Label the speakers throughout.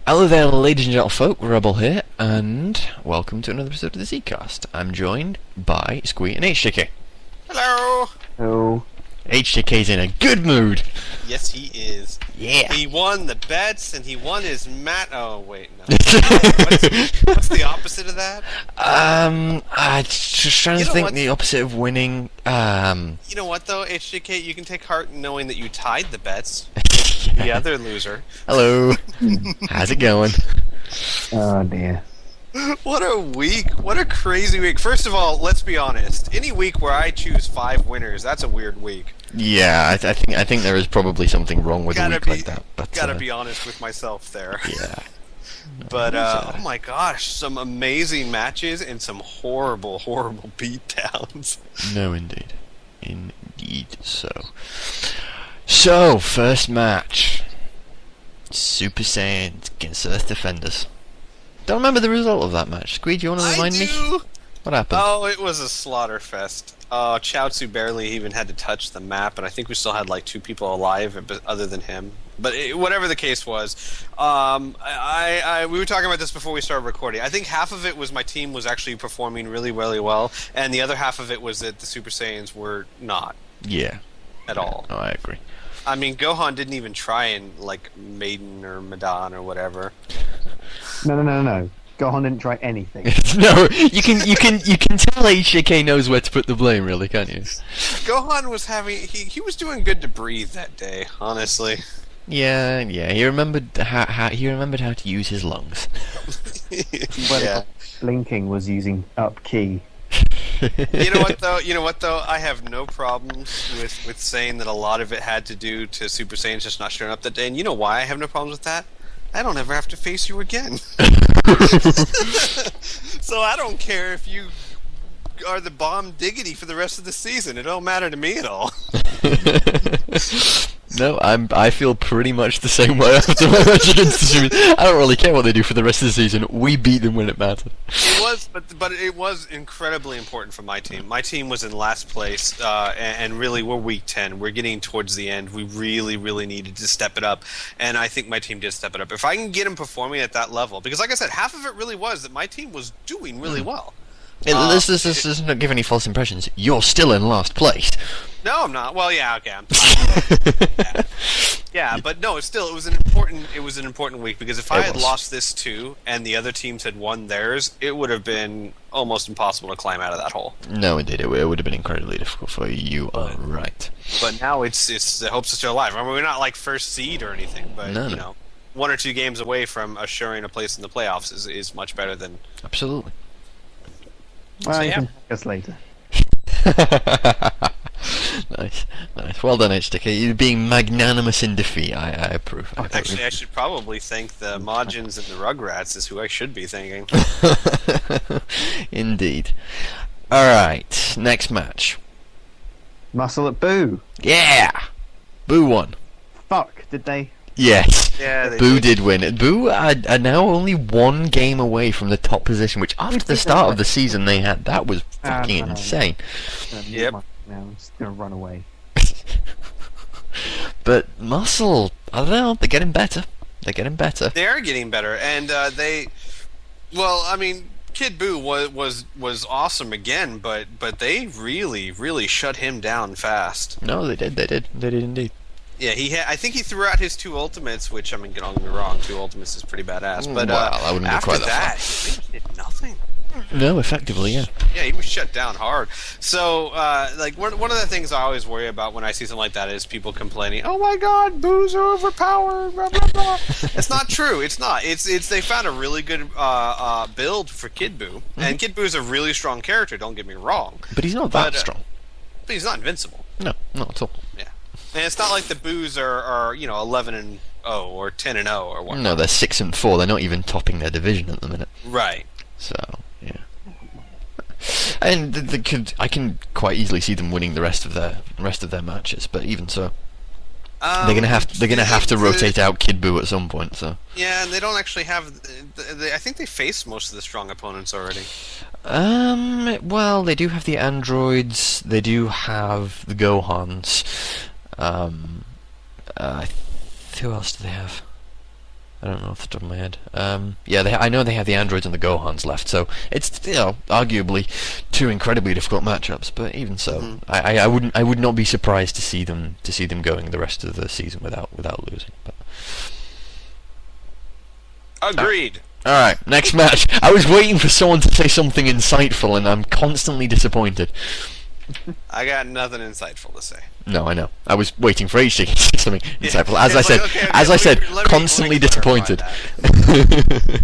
Speaker 1: Hello there, ladies and gentlefolk, Rebel here, and welcome to another episode of the Zcast. I'm joined by Squee and HJK.
Speaker 2: Hello!
Speaker 3: Oh.
Speaker 1: HJK's in a good mood.
Speaker 2: Yes, he is.
Speaker 1: Yeah.
Speaker 2: He won the bets and he won his mat. Oh, wait, no. What's the opposite of that?
Speaker 1: I'm just trying to think
Speaker 2: what?
Speaker 1: the opposite of winning.
Speaker 2: You know what, though, HJK? You can take heart in knowing that you tied the bets with the other loser.
Speaker 1: Hello. How's it going?
Speaker 3: Oh dear.
Speaker 2: What a week. What a crazy week. First of all, let's be honest. Any week where I choose 5 winners, that's a weird week.
Speaker 1: Yeah, I think there is probably something wrong with a week like that. But
Speaker 2: gotta be honest with myself there.
Speaker 1: Yeah.
Speaker 2: But, oh my gosh, some amazing matches and some horrible, horrible beatdowns.
Speaker 1: No, indeed. Indeed so. So, first match. Super Saiyans against Earth Defenders. Don't remember the result of that match. Squee, do you want to remind me? What happened?
Speaker 2: Oh, it was a slaughter fest. Chaozu barely even had to touch the map, and I think we still had like 2 people alive other than him. But whatever the case was, we were talking about this before we started recording. I think half of it was my team was actually performing really, really well, and the other half of it was that the Super Saiyans were not.
Speaker 1: Yeah.
Speaker 2: At all.
Speaker 1: Oh, I agree.
Speaker 2: I mean, Gohan didn't even try and like Maiden or Madan or whatever.
Speaker 3: No. Gohan didn't try anything.
Speaker 1: No, you can tell HJK knows where to put the blame, really, can't you?
Speaker 2: Gohan was he was doing good to breathe that day, honestly.
Speaker 1: Yeah, he remembered how to use his lungs.
Speaker 2: Yeah.
Speaker 3: Blinking was using up key.
Speaker 2: You know what though? I have no problems with saying that a lot of it had to do to Super Saiyans just not showing up that day. And you know why I have no problems with that? I don't ever have to face you again. So I don't care if you are the bomb diggity for the rest of the season. It don't matter to me at all.
Speaker 1: No, I feel pretty much the same way after my match against the Super. I don't really care what they do for the rest of the season. We beat them when it mattered.
Speaker 2: It was, but it was incredibly important for my team. My team was in last place, and really we're week 10. We're getting towards the end. We really, really needed to step it up, and I think my team did step it up. If I can get them performing at that level, because like I said, half of it really was that my team was doing really well.
Speaker 1: This does not give any false impressions. You're still in last place.
Speaker 2: No, I'm not. Well, yeah, okay, I'm yeah, but no, it was an important week because if I had lost this too and the other teams had won theirs, it would have been almost impossible to climb out of that hole.
Speaker 1: No, indeed, it would have been incredibly difficult for you. You are right.
Speaker 2: But now it's the hopes are still alive. I mean, we're not like first seed or anything, but you know, 1 or 2 games away from assuring a place in the playoffs is much better than.
Speaker 1: Absolutely.
Speaker 3: Well,
Speaker 2: So,
Speaker 3: you
Speaker 2: yeah.
Speaker 3: can take us later.
Speaker 1: Nice. Well done, HDK. You're being magnanimous in defeat. I approve.
Speaker 2: Actually, I should probably thank the Majins and the Rugrats is who I should be thanking.
Speaker 1: Indeed. Alright, next match.
Speaker 3: Muscle at Boo.
Speaker 1: Yeah! Boo won.
Speaker 3: Fuck, did they?
Speaker 1: Yes.
Speaker 2: Yeah, they
Speaker 1: Boo did win. Boo are now only 1 game away from the top position, which after the start of the season they had, that was fucking
Speaker 3: no.
Speaker 1: insane.
Speaker 2: Yep.
Speaker 3: Now I'm just gonna run away.
Speaker 1: But Muscle, I don't know, they're getting better. They're getting better.
Speaker 2: They are getting better, and well, I mean, Kid Buu was awesome again, but they really, really shut him down fast.
Speaker 1: No, they did indeed.
Speaker 2: Yeah, I think he threw out his 2 ultimates, which, I mean, don't get me wrong, 2 ultimates is pretty badass, but
Speaker 1: Well, I wouldn't go
Speaker 2: after
Speaker 1: quite that
Speaker 2: that, he pretty much did nothing.
Speaker 1: No, effectively, yeah.
Speaker 2: Yeah, he was shut down hard. So, like, one of the things I always worry about when I see something like that is people complaining, "Oh my God, Boos are overpowered." Blah blah blah. It's not true. It's not. It's they found a really good build for Kid Buu, and Kid Buu is a really strong character. Don't get me wrong.
Speaker 1: But he's not that strong.
Speaker 2: But he's not invincible.
Speaker 1: No, not at all.
Speaker 2: Yeah, and it's not like the Boos are 11-0 or 10-0 or whatnot.
Speaker 1: No, they're 6-4. They're not even topping their division at the minute.
Speaker 2: Right.
Speaker 1: So, yeah. And I can quite easily see them winning the rest of their matches, but even so, they're gonna have to rotate out Kid Buu at some point. So
Speaker 2: yeah, and they don't actually have. I think they face most of the strong opponents already.
Speaker 1: Well, they do have the androids. They do have the Gohans. Who else do they have? I don't know off the top of my head. Yeah, I know they have the androids and the Gohans left, so it's arguably two incredibly difficult matchups. But even so, I would not be surprised to see them going the rest of the season without losing. But
Speaker 2: Agreed.
Speaker 1: all right, next match. I was waiting for someone to say something insightful, and I'm constantly disappointed.
Speaker 2: I got nothing insightful to say.
Speaker 1: No, I know. I was waiting for HJ to say something insightful. As
Speaker 2: Yeah,
Speaker 1: I said,
Speaker 2: okay,
Speaker 1: as I said,
Speaker 2: let me
Speaker 1: constantly
Speaker 2: clarify
Speaker 1: disappointed.
Speaker 2: that.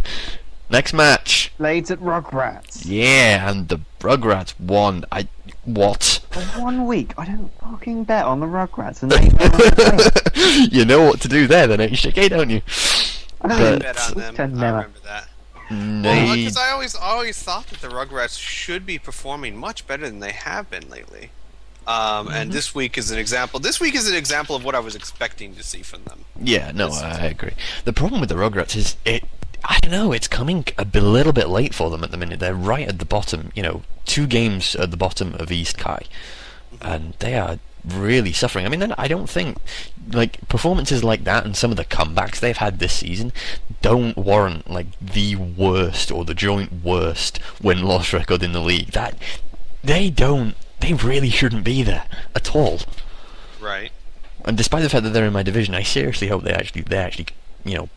Speaker 1: Next match.
Speaker 3: Blades at Rugrats.
Speaker 1: Yeah, and the Rugrats won. What?
Speaker 3: For 1 week, I don't fucking bet on the Rugrats, and they won.
Speaker 1: You know what to do there, then, HJK, don't you?
Speaker 2: I
Speaker 1: But-
Speaker 2: bet on them.
Speaker 3: Ten
Speaker 2: I
Speaker 3: never.
Speaker 2: remember that.
Speaker 1: They-
Speaker 2: Because I always thought that the Rugrats should be performing much better than they have been lately. And this week is an example. This week is an example of what I was expecting to see from them.
Speaker 1: Yeah, no, I agree. The problem with the Rugrats is I don't know, it's coming little bit late for them at the minute. They're right at the bottom, 2 games at the bottom of East Kai. And they are really suffering. I mean, I don't think, performances like that and some of the comebacks they've had this season don't warrant, the worst or the joint worst win-loss record in the league. They really shouldn't be there at all.
Speaker 2: Right.
Speaker 1: And despite the fact that they're in my division, I seriously hope they actually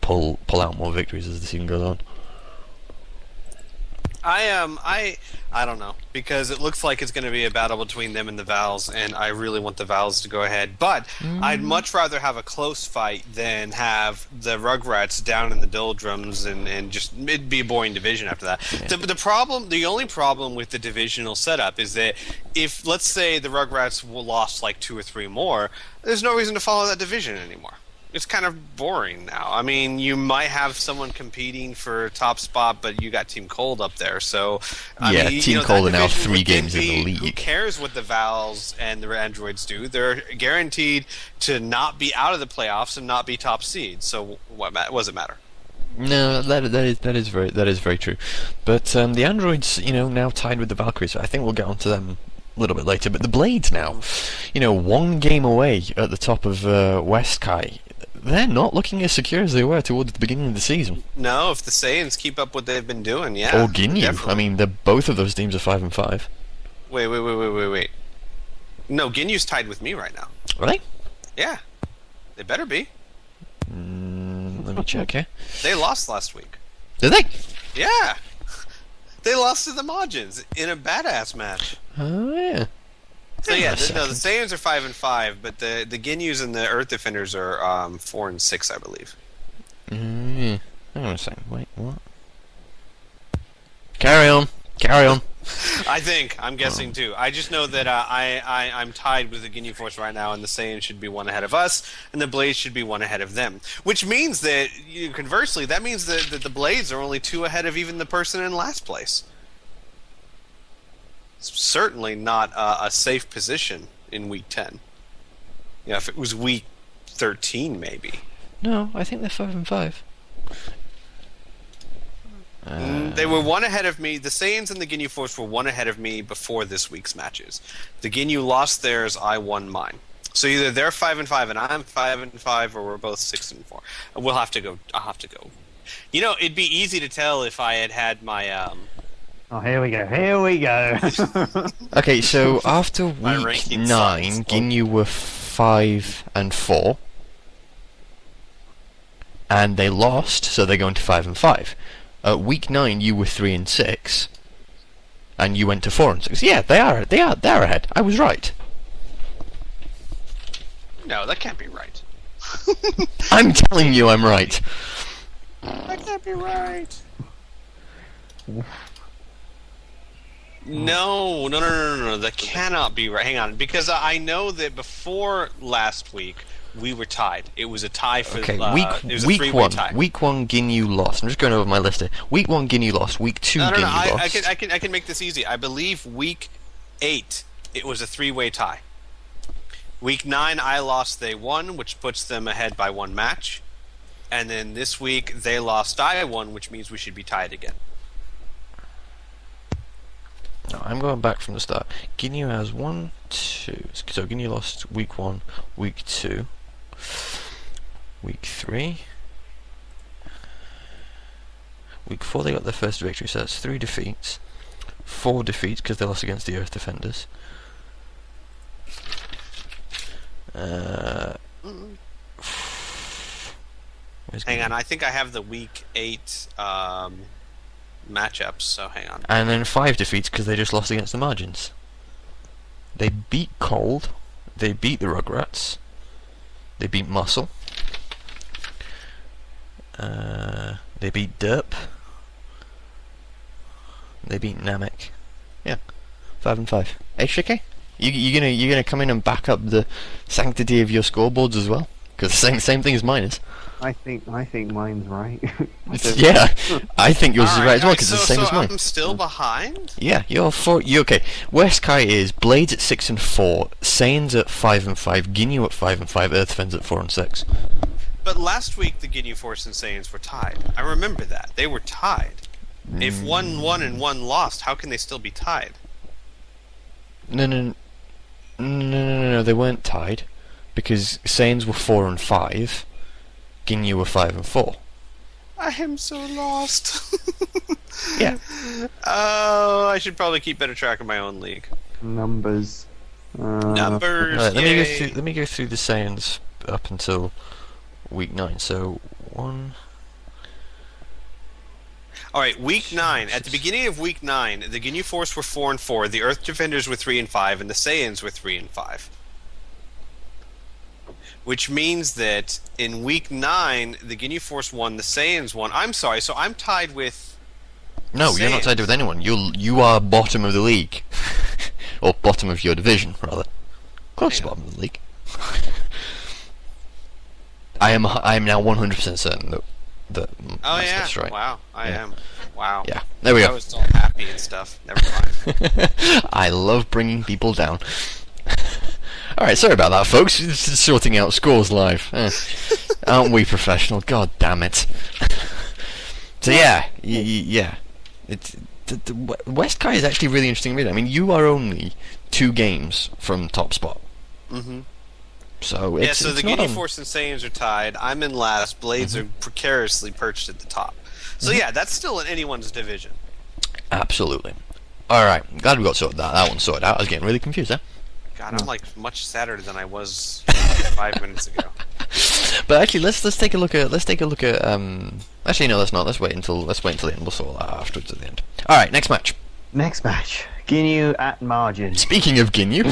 Speaker 1: pull out more victories as the season goes on.
Speaker 2: I don't know, because it looks like it's going to be a battle between them and the Vals, and I really want the Vals to go ahead. But I'd much rather have a close fight than have the Rugrats down in the doldrums and just it'd be a boring division after that.
Speaker 1: Yeah.
Speaker 2: The only problem with the divisional setup is that if, let's say, the Rugrats lost 2 or 3 more, there's no reason to follow that division anymore. It's kind of boring now. I mean, you might have someone competing for top spot, but you got Team Cold up there. So,
Speaker 1: Team Cold are now 3
Speaker 2: would
Speaker 1: games in
Speaker 2: be,
Speaker 1: the league.
Speaker 2: Who cares what the Vals and the Androids do? They're guaranteed to not be out of the playoffs and not be top seeds. So, what does it matter?
Speaker 1: No, that is very true. But the androids, now tied with the Valkyries. I think we'll get onto them a little bit later. But the Blades now, 1 game away at the top of West Kai. They're not looking as secure as they were towards the beginning of the season.
Speaker 2: No, if the Saiyans keep up what they've been doing, yeah.
Speaker 1: Or Ginyu.
Speaker 2: definitely.
Speaker 1: I mean, both of those teams are 5-5.
Speaker 2: Wait. No, Ginyu's tied with me right now.
Speaker 1: Are they?
Speaker 2: Yeah, they better be.
Speaker 1: Let me check here.
Speaker 2: They lost last week.
Speaker 1: Did they?
Speaker 2: Yeah, they lost to the Majins in a badass match.
Speaker 1: Oh yeah.
Speaker 2: So
Speaker 1: Hang
Speaker 2: yeah,
Speaker 1: on a
Speaker 2: the
Speaker 1: second.
Speaker 2: Saiyans are 5-5, but the Ginyus and the Earth Defenders are 4-6, I believe.
Speaker 1: Hang on a second. Wait, what? Carry on.
Speaker 2: I'm guessing too. I just know that I'm tied with the Ginyu Force right now, and the Saiyans should be 1 ahead of us, and the Blades should be 1 ahead of them. Which means that, conversely, that means that the Blades are only 2 ahead of even the person in last place. It's certainly not a safe position in Week 10. Yeah, if it was Week 13, maybe.
Speaker 1: No, I think they're 5-5.
Speaker 2: They were 1 ahead of me. The Saiyans and the Ginyu Force were 1 ahead of me before this week's matches. The Ginyu lost theirs, I won mine. So either they're 5-5 and I'm 5-5, or we're both 6-4. We'll have to go. I'll have to go. It'd be easy to tell if I had my.
Speaker 3: Oh, here we go.
Speaker 1: Okay, so after
Speaker 2: My
Speaker 1: week
Speaker 2: ranking
Speaker 1: 9,
Speaker 2: sucks.
Speaker 1: Ginyu were 5-4. And they lost, so they're going to 5-5. Week 9, you were 3-6. And you went to 4-6. Yeah, they're ahead. I was right.
Speaker 2: No, that can't be right.
Speaker 1: I'm telling you I'm right.
Speaker 2: That can't be right. No. That cannot be right. Hang on, because I know that before last week we were tied. It was a tie for
Speaker 1: Okay,
Speaker 2: it was a
Speaker 1: week
Speaker 2: three-way
Speaker 1: 1.
Speaker 2: tie.
Speaker 1: Week 1, Ginyu lost. I'm just going over my list here. Week 1, Ginyu lost. Week 2,
Speaker 2: No.
Speaker 1: Ginyu
Speaker 2: I
Speaker 1: lost.
Speaker 2: can make this easy. I believe week 8 it was a 3-way tie. Week 9 I lost, they won, which puts them ahead by 1 match. And then this week they lost, I won, which means we should be tied again.
Speaker 1: No, I'm going back from the start. Ginyu has 1, 2. So Ginyu lost week 1, week 2, week 3. Week 4 they got their first victory, so that's 3 defeats. 4 defeats because they lost against the Earth Defenders.
Speaker 2: Hang on, I think I have the week 8 matchups, so hang on.
Speaker 1: And then 5 defeats because they just lost against the Margins. They beat Cold, they beat the Rugrats, they beat Muscle, they beat Derp, they beat Namek. Yeah, 5 and 5. HJK, you gonna come in and back up the sanctity of your scoreboards as well? Because the same thing as mine is.
Speaker 3: I think mine's right.
Speaker 1: Yeah, I think yours is
Speaker 2: Alright,
Speaker 1: right as well
Speaker 2: alright,
Speaker 1: because it's the same as mine.
Speaker 2: I'm still behind?
Speaker 1: Yeah, you're 4. You okay? West Kai is Blades at 6 and 4, Saiyans at 5 and 5, Ginyu at 5 and 5, Earthfens at 4 and 6.
Speaker 2: But last week the Ginyu Force and Saiyans were tied. I remember that. They were tied. If one won and one lost, how can they still be tied?
Speaker 1: No, they weren't tied because Saiyans were 4 and 5, Ginyu were 5 and 4.
Speaker 2: I am so lost.
Speaker 1: Yeah.
Speaker 2: Oh, I should probably keep better track of my own league.
Speaker 3: Numbers.
Speaker 2: Numbers.
Speaker 1: Right,
Speaker 2: Yay.
Speaker 1: let me go through the Saiyans up until week 9. So 1.
Speaker 2: Alright, week 9. At the beginning of week 9, the Ginyu Force were 4 and 4, the Earth Defenders were 3 and 5, and the Saiyans were 3 and 5. Which means that in week 9, the Ginyu Force won, the Saiyans won. I'm sorry, so I'm tied with...
Speaker 1: No, you're not tied with anyone. You are bottom of the league, or bottom of your division, rather. Close to bottom of the league. I am now 100% certain that
Speaker 2: Oh
Speaker 1: that's
Speaker 2: yeah,
Speaker 1: right.
Speaker 2: wow, I
Speaker 1: Yeah.
Speaker 2: am. Wow.
Speaker 1: Yeah, there we
Speaker 2: I
Speaker 1: go.
Speaker 2: was all happy and stuff. Never mind.
Speaker 1: I love bringing people down. Alright, sorry about that, folks. Just sorting out scores live. Aren't we professional? God damn it. So yeah, yeah. The West Kai is actually really interesting to read. I mean, you are only 2 games from top spot.
Speaker 2: Mm-hmm.
Speaker 1: So
Speaker 2: Yeah,
Speaker 1: it's,
Speaker 2: so
Speaker 1: it's
Speaker 2: the
Speaker 1: not
Speaker 2: Ginyu
Speaker 1: on-
Speaker 2: Force and Saiyans are tied. I'm in last. Blades are precariously perched at the top. So yeah, that's still in anyone's division.
Speaker 1: Absolutely. Alright, glad we got sorted that one sorted out. I was getting really confused there.
Speaker 2: God, I'm like much sadder than I was 5 minutes ago.
Speaker 1: But actually, let's take a look at actually no, let's not. Let's wait until the end. We'll sort that out afterwards at the end. All right, next match.
Speaker 3: Next match. Ginyu at Margin.
Speaker 1: Speaking of Ginyu,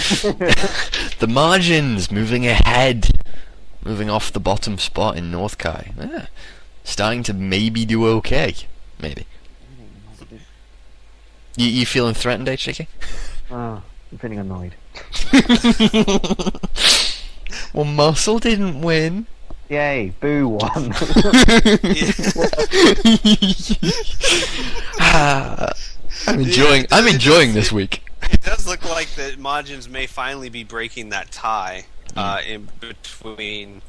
Speaker 1: the Margins moving ahead, moving off the bottom spot in North Kai. Yeah, starting to maybe do okay. Maybe. You feeling threatened, HJK?
Speaker 3: Oh, I'm feeling annoyed.
Speaker 1: Well, Muscle didn't win.
Speaker 3: Yay, Boo won.
Speaker 1: I'm enjoying this week.
Speaker 2: It does look like the Majins may finally be breaking that tie in between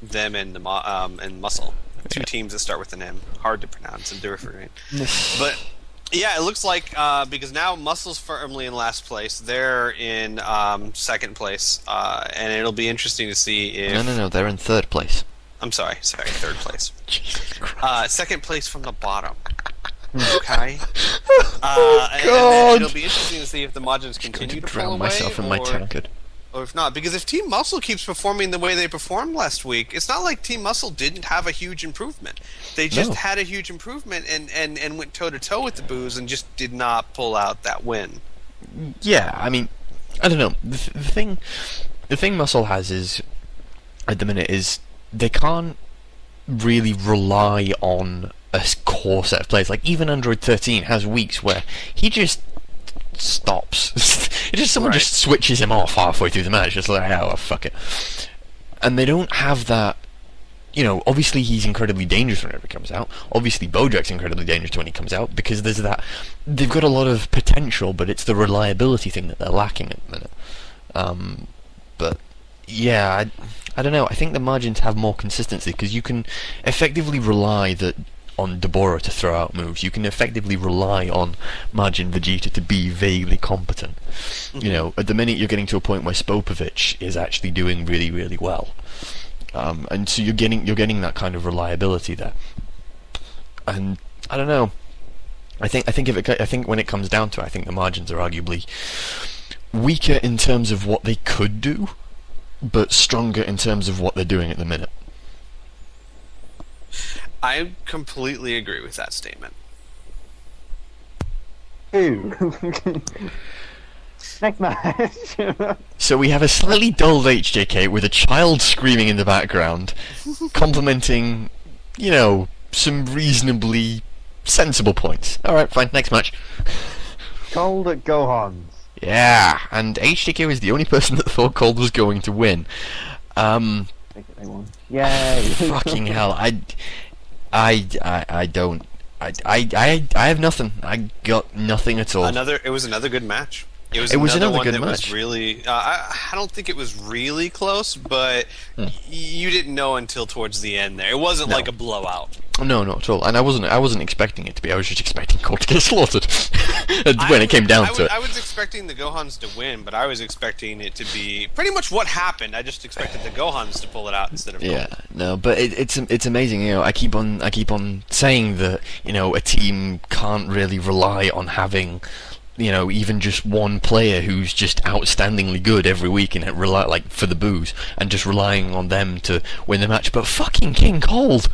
Speaker 2: them and and Muscle. 2 teams that start with an M. Hard to pronounce and different. But yeah, it looks like because now Muscle's firmly in last place. They're in second place, and it'll be interesting to see if.
Speaker 1: No, they're in 3rd place.
Speaker 2: I'm sorry, third place.
Speaker 1: Jesus Christ.
Speaker 2: Second place from the bottom. Okay.
Speaker 1: God.
Speaker 2: And it'll be interesting to see if the Majins continue to pull
Speaker 1: Drown
Speaker 2: away,
Speaker 1: myself in my tankard.
Speaker 2: or if not. Because if Team Muscle keeps performing the way they performed last week, it's not like Team Muscle didn't have a huge improvement. They just
Speaker 1: No.
Speaker 2: had a huge improvement and went toe to toe with the Boos and just did not pull out that win.
Speaker 1: Yeah, I mean, I don't know. The thing Muscle has is, at the minute, is they can't really rely on a core set of players. Like, even Android 13 has weeks where he just stops. Someone
Speaker 2: Right.
Speaker 1: just switches him off halfway through the match, just like, oh, well, fuck it. And they don't have that. You know, obviously he's incredibly dangerous whenever he comes out. Obviously Bojack's incredibly dangerous when he comes out, because there's that. They've got a lot of potential, but it's the reliability thing that they're lacking at the minute. But yeah, I don't know. I think the Margins have more consistency because you can effectively rely on Deborah to throw out moves. You can effectively rely on Margin Vegeta to be vaguely competent. You know, at the minute you're getting to a point where Spopovich is actually doing really, really well. And so you're getting that kind of reliability there. And I don't know. I think when it comes down to it, I think the margins are arguably weaker in terms of what they could do, but stronger in terms of what they're doing at the minute.
Speaker 2: I completely agree with that statement.
Speaker 3: Who? Next match.
Speaker 1: So we have a slightly dulled HJK with a child screaming in the background, complementing, some reasonably sensible points. Alright, fine, next match.
Speaker 3: Cold at Gohan's.
Speaker 1: Yeah, and HJK was the only person that thought Cold was going to win.
Speaker 3: They won. Yay!
Speaker 1: Fucking hell, I don't... I have nothing. I got nothing at all.
Speaker 2: It was another good match. It was
Speaker 1: another
Speaker 2: one
Speaker 1: good
Speaker 2: that
Speaker 1: match.
Speaker 2: was really. I don't think it was really close, but you didn't know until towards the end. There, it wasn't
Speaker 1: No.
Speaker 2: like a blowout.
Speaker 1: No, not at all. And I wasn't expecting it to be. I was just expecting Cold to get slaughtered when it came down to it.
Speaker 2: I was expecting the Gohans to win, but I was expecting it to be pretty much what happened. I just expected the Gohans to pull it out instead of
Speaker 1: Yeah,
Speaker 2: Cold.
Speaker 1: no, but it's amazing. I keep on saying that a team can't really rely on having even just one player who's just outstandingly good every week and rely like for the booze and just relying on them to win the match. But fucking King Cold,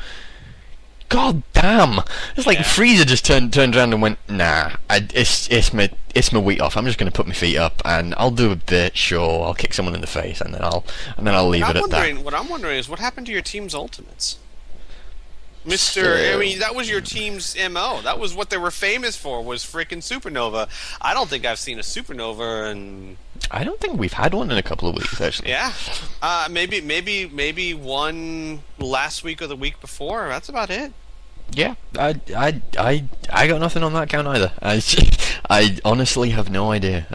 Speaker 1: god damn! It's like
Speaker 2: Yeah.
Speaker 1: Frieza just turned around and went, nah, it's my week off. I'm just gonna put my feet up and I'll do a bit. Sure, I'll kick someone in the face and then I'll leave it at that.
Speaker 2: What I'm wondering is what happened to your team's ultimates, Mister. I mean, that was your team's MO. That was what they were famous for. Was freaking Supernova. I don't think I've seen a Supernova and.
Speaker 1: I don't think we've had one in a couple of weeks actually.
Speaker 2: Yeah, maybe one last week or the week before. That's about it.
Speaker 1: Yeah, I got nothing on that count either. I honestly have no idea.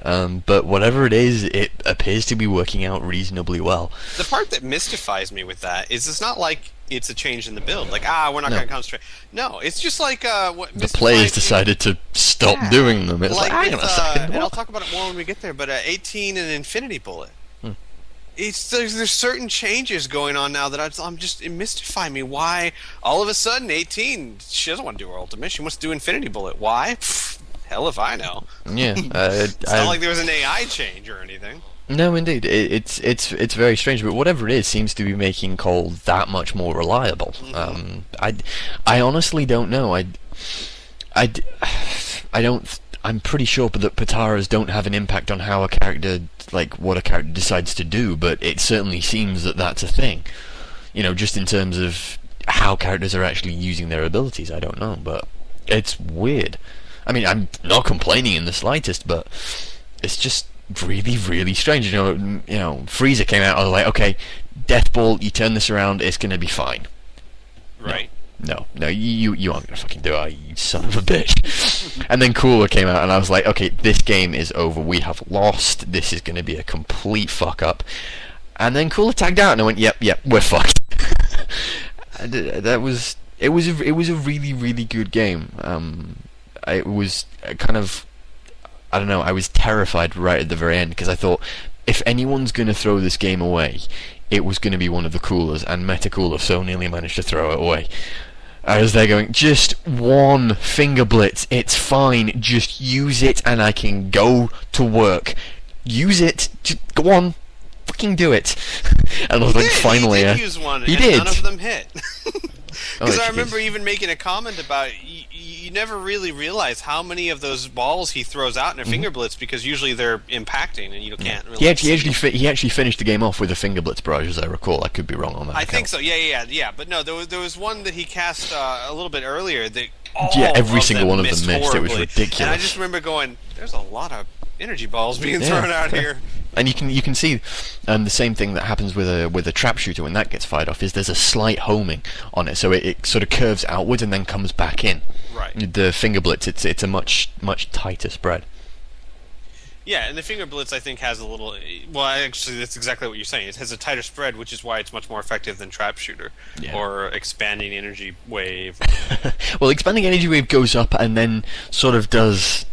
Speaker 1: But whatever it is, it appears to be working out reasonably well.
Speaker 2: The part that mystifies me with that is it's not like it's a change in the build. Like we're not
Speaker 1: No.
Speaker 2: going to concentrate. No, it's just like what
Speaker 1: The
Speaker 2: mystifies
Speaker 1: players
Speaker 2: me-
Speaker 1: decided to stop
Speaker 2: Yeah.
Speaker 1: doing them. It's like, hang
Speaker 2: with,
Speaker 1: on a second.
Speaker 2: and I'll
Speaker 1: what?
Speaker 2: talk about it more when we get there. But 18 and Infinity Bullet. There's certain changes going on now that I'm just it mystifies me. Why all of a sudden 18 she doesn't want to do her ultimate, she wants to do Infinity Bullet. Why? Pfft, hell if I know.
Speaker 1: Yeah,
Speaker 2: It's not like there was an AI change or anything.
Speaker 1: no, indeed, it's very strange. But whatever it is, seems to be making Cold that much more reliable. I honestly don't know. I don't. I'm pretty sure that Pataras don't have an impact on how a character, like what a character decides to do, but it certainly seems that that's a thing. Just in terms of how characters are actually using their abilities, I don't know, but it's weird. I mean, I'm not complaining in the slightest, but it's just really, really strange. Frieza came out, I was like, okay, Death Ball, you turn this around, it's gonna be fine.
Speaker 2: Right.
Speaker 1: No, you aren't gonna fucking do it, you son of a bitch. And then Cooler came out, and I was like, okay, this game is over. We have lost. This is gonna be a complete fuck up. And then Cooler tagged out, and I went, yep, we're fucked. And it was a really, really good game. It was kind of, I don't know. I was terrified right at the very end because I thought, if anyone's gonna throw this game away, it was going to be one of the Coolers, and Metacooler so nearly managed to throw it away. I was there going, just one finger blitz, it's fine, just use it and I can go to work. Use it, just go on, fucking do it. And I was like, finally,
Speaker 2: he did use one,
Speaker 1: he
Speaker 2: and
Speaker 1: did.
Speaker 2: none of them hit. Because I
Speaker 1: it
Speaker 2: remember
Speaker 1: is.
Speaker 2: even making a comment about you never really realize how many of those balls he throws out in a finger blitz because usually they're impacting and you can't really.
Speaker 1: He actually finished the game off with a finger blitz barrage, as I recall. I could be wrong on that.
Speaker 2: I think so. Yeah. But no, there was one that he cast a little bit earlier that.
Speaker 1: Every
Speaker 2: of
Speaker 1: single one of them
Speaker 2: missed
Speaker 1: missed. It was
Speaker 2: horribly.
Speaker 1: ridiculous.
Speaker 2: And I just remember going, "There's a lot of energy balls being
Speaker 1: Yeah.
Speaker 2: thrown out here."
Speaker 1: And you can see the same thing that happens with a trap shooter when that gets fired off is there's a slight homing on it, so it sort of curves outwards and then comes back in.
Speaker 2: Right.
Speaker 1: The finger blitz, it's a much tighter spread.
Speaker 2: Yeah, and the finger blitz I think has a little. Well, actually, that's exactly what you're saying. It has a tighter spread, which is why it's much more effective than trap shooter or expanding energy wave.
Speaker 1: Well, expanding energy wave goes up and then sort of does.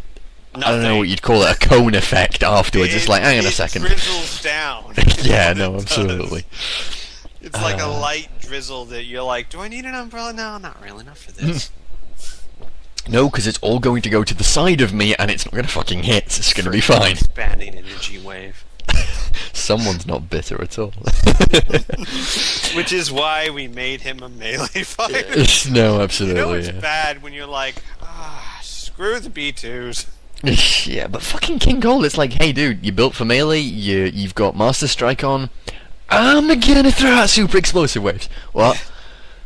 Speaker 2: Nothing.
Speaker 1: I don't know what you'd call it, a cone effect afterwards. It's like, hang on a second.
Speaker 2: It drizzles down.
Speaker 1: Yeah,
Speaker 2: What
Speaker 1: no,
Speaker 2: it
Speaker 1: absolutely.
Speaker 2: does. It's like a light drizzle that you're like, do I need an umbrella? No, not really, not for this.
Speaker 1: No, because it's all going to go to the side of me, and it's not going to fucking hit. So it's going to be fine.
Speaker 2: Expanding energy wave.
Speaker 1: Someone's not bitter at all.
Speaker 2: Which is why we made him a melee fighter.
Speaker 1: No,
Speaker 2: You
Speaker 1: absolutely.
Speaker 2: know it's
Speaker 1: Yeah.
Speaker 2: bad when you're like, screw the B2s.
Speaker 1: Yeah, but fucking King Cold, it's like, hey dude, you built for melee, you've got Master Strike on, I'm gonna throw out super explosive waves. What?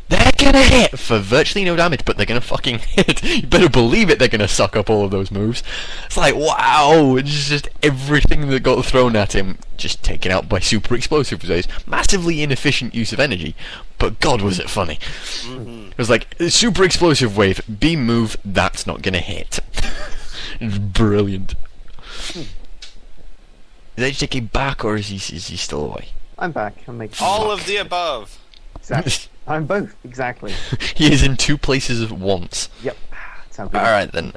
Speaker 1: They're gonna hit for virtually no damage, but they're gonna fucking hit. You better believe it, they're gonna suck up all of those moves. It's like, wow, it's just everything that got thrown at him, just taken out by super explosive waves. Massively inefficient use of energy, but god was it funny. It was like, super explosive wave, beam move, that's not gonna hit. It's brilliant. Is HJK back, or is he still away?
Speaker 3: I'm back. I'm making
Speaker 2: All of the above.
Speaker 3: exactly. I'm both exactly.
Speaker 1: He is in two places at once.
Speaker 3: Yep. Sounds good.
Speaker 1: Alright then.